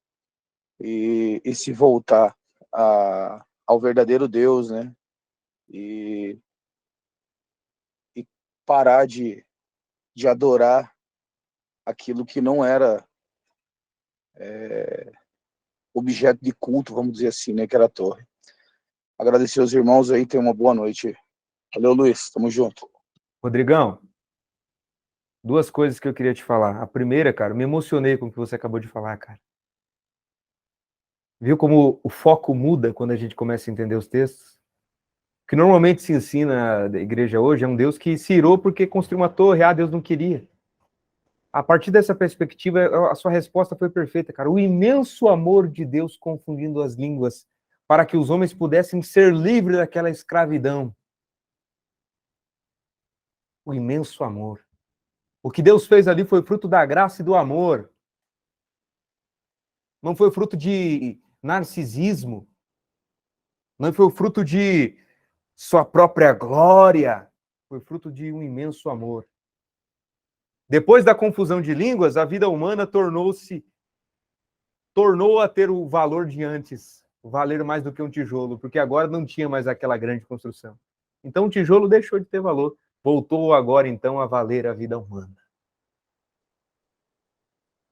E se voltar ao verdadeiro Deus, né? E parar de adorar aquilo que não era objeto de culto, vamos dizer assim, né? Que era a torre. Agradecer aos irmãos aí, tenham uma boa noite. Valeu, Luiz, tamo junto. Rodrigão, duas coisas que eu queria te falar. A primeira, cara, me emocionei com o que você acabou de falar, cara. Viu como o foco muda quando a gente começa a entender os textos? O que normalmente se ensina na igreja hoje é um Deus que se irou porque construiu uma torre, Deus não queria. A partir dessa perspectiva, a sua resposta foi perfeita, cara. O imenso amor de Deus confundindo as línguas para que os homens pudessem ser livres daquela escravidão. O imenso amor. O que Deus fez ali foi fruto da graça e do amor. Não foi fruto de narcisismo. Não foi fruto de sua própria glória, foi fruto de um imenso amor. Depois da confusão de línguas, a vida humana tornou a ter o valor de antes, valer mais do que um tijolo, porque agora não tinha mais aquela grande construção. Então o tijolo deixou de ter valor, voltou agora então a valer a vida humana.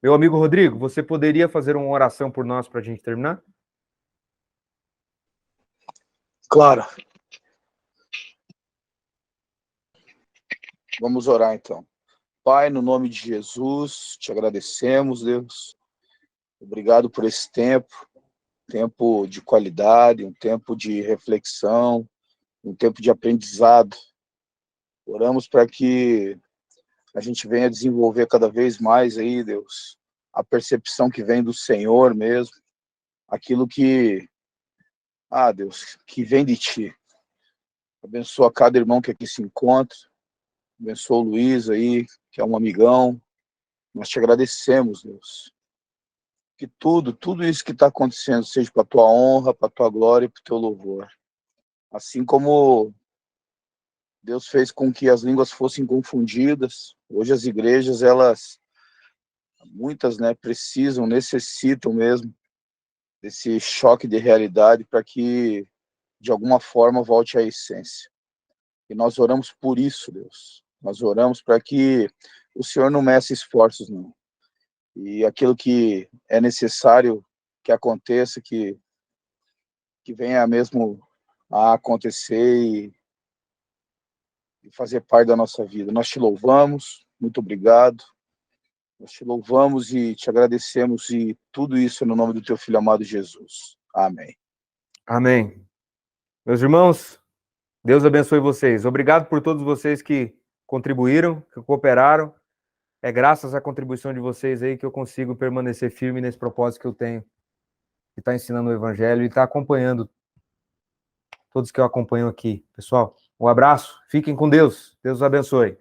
Meu amigo Rodrigo, você poderia fazer uma oração por nós para a gente terminar? Claro. Vamos orar então. Pai, no nome de Jesus, te agradecemos, Deus. Obrigado por esse tempo de qualidade, um tempo de reflexão, um tempo de aprendizado. Oramos para que a gente venha desenvolver cada vez mais aí, Deus, a percepção que vem do Senhor mesmo, aquilo que, Deus, que vem de Ti. Abençoa cada irmão que aqui se encontra, abençoa o Luiz aí, que é um amigão. Nós te agradecemos, Deus. Que tudo isso que está acontecendo seja para a Tua honra, para a Tua glória e para o Teu louvor. Assim como Deus fez com que as línguas fossem confundidas, hoje as igrejas, muitas, né, necessitam mesmo desse choque de realidade para que, de alguma forma, volte à essência. E nós oramos por isso, Deus. Nós oramos para que o Senhor não meça esforços, não. E aquilo que é necessário que aconteça, que venha mesmo a acontecer e fazer parte da nossa vida. Nós te louvamos, muito obrigado. Nós te louvamos e te agradecemos, e tudo isso no nome do teu Filho amado Jesus. Amém. Amém. Meus irmãos, Deus abençoe vocês. Obrigado por todos vocês que contribuíram, que cooperaram. É graças à contribuição de vocês aí que eu consigo permanecer firme nesse propósito que eu tenho, de estar ensinando o Evangelho e estar acompanhando todos que eu acompanho aqui. Pessoal, um abraço, fiquem com Deus. Deus os abençoe.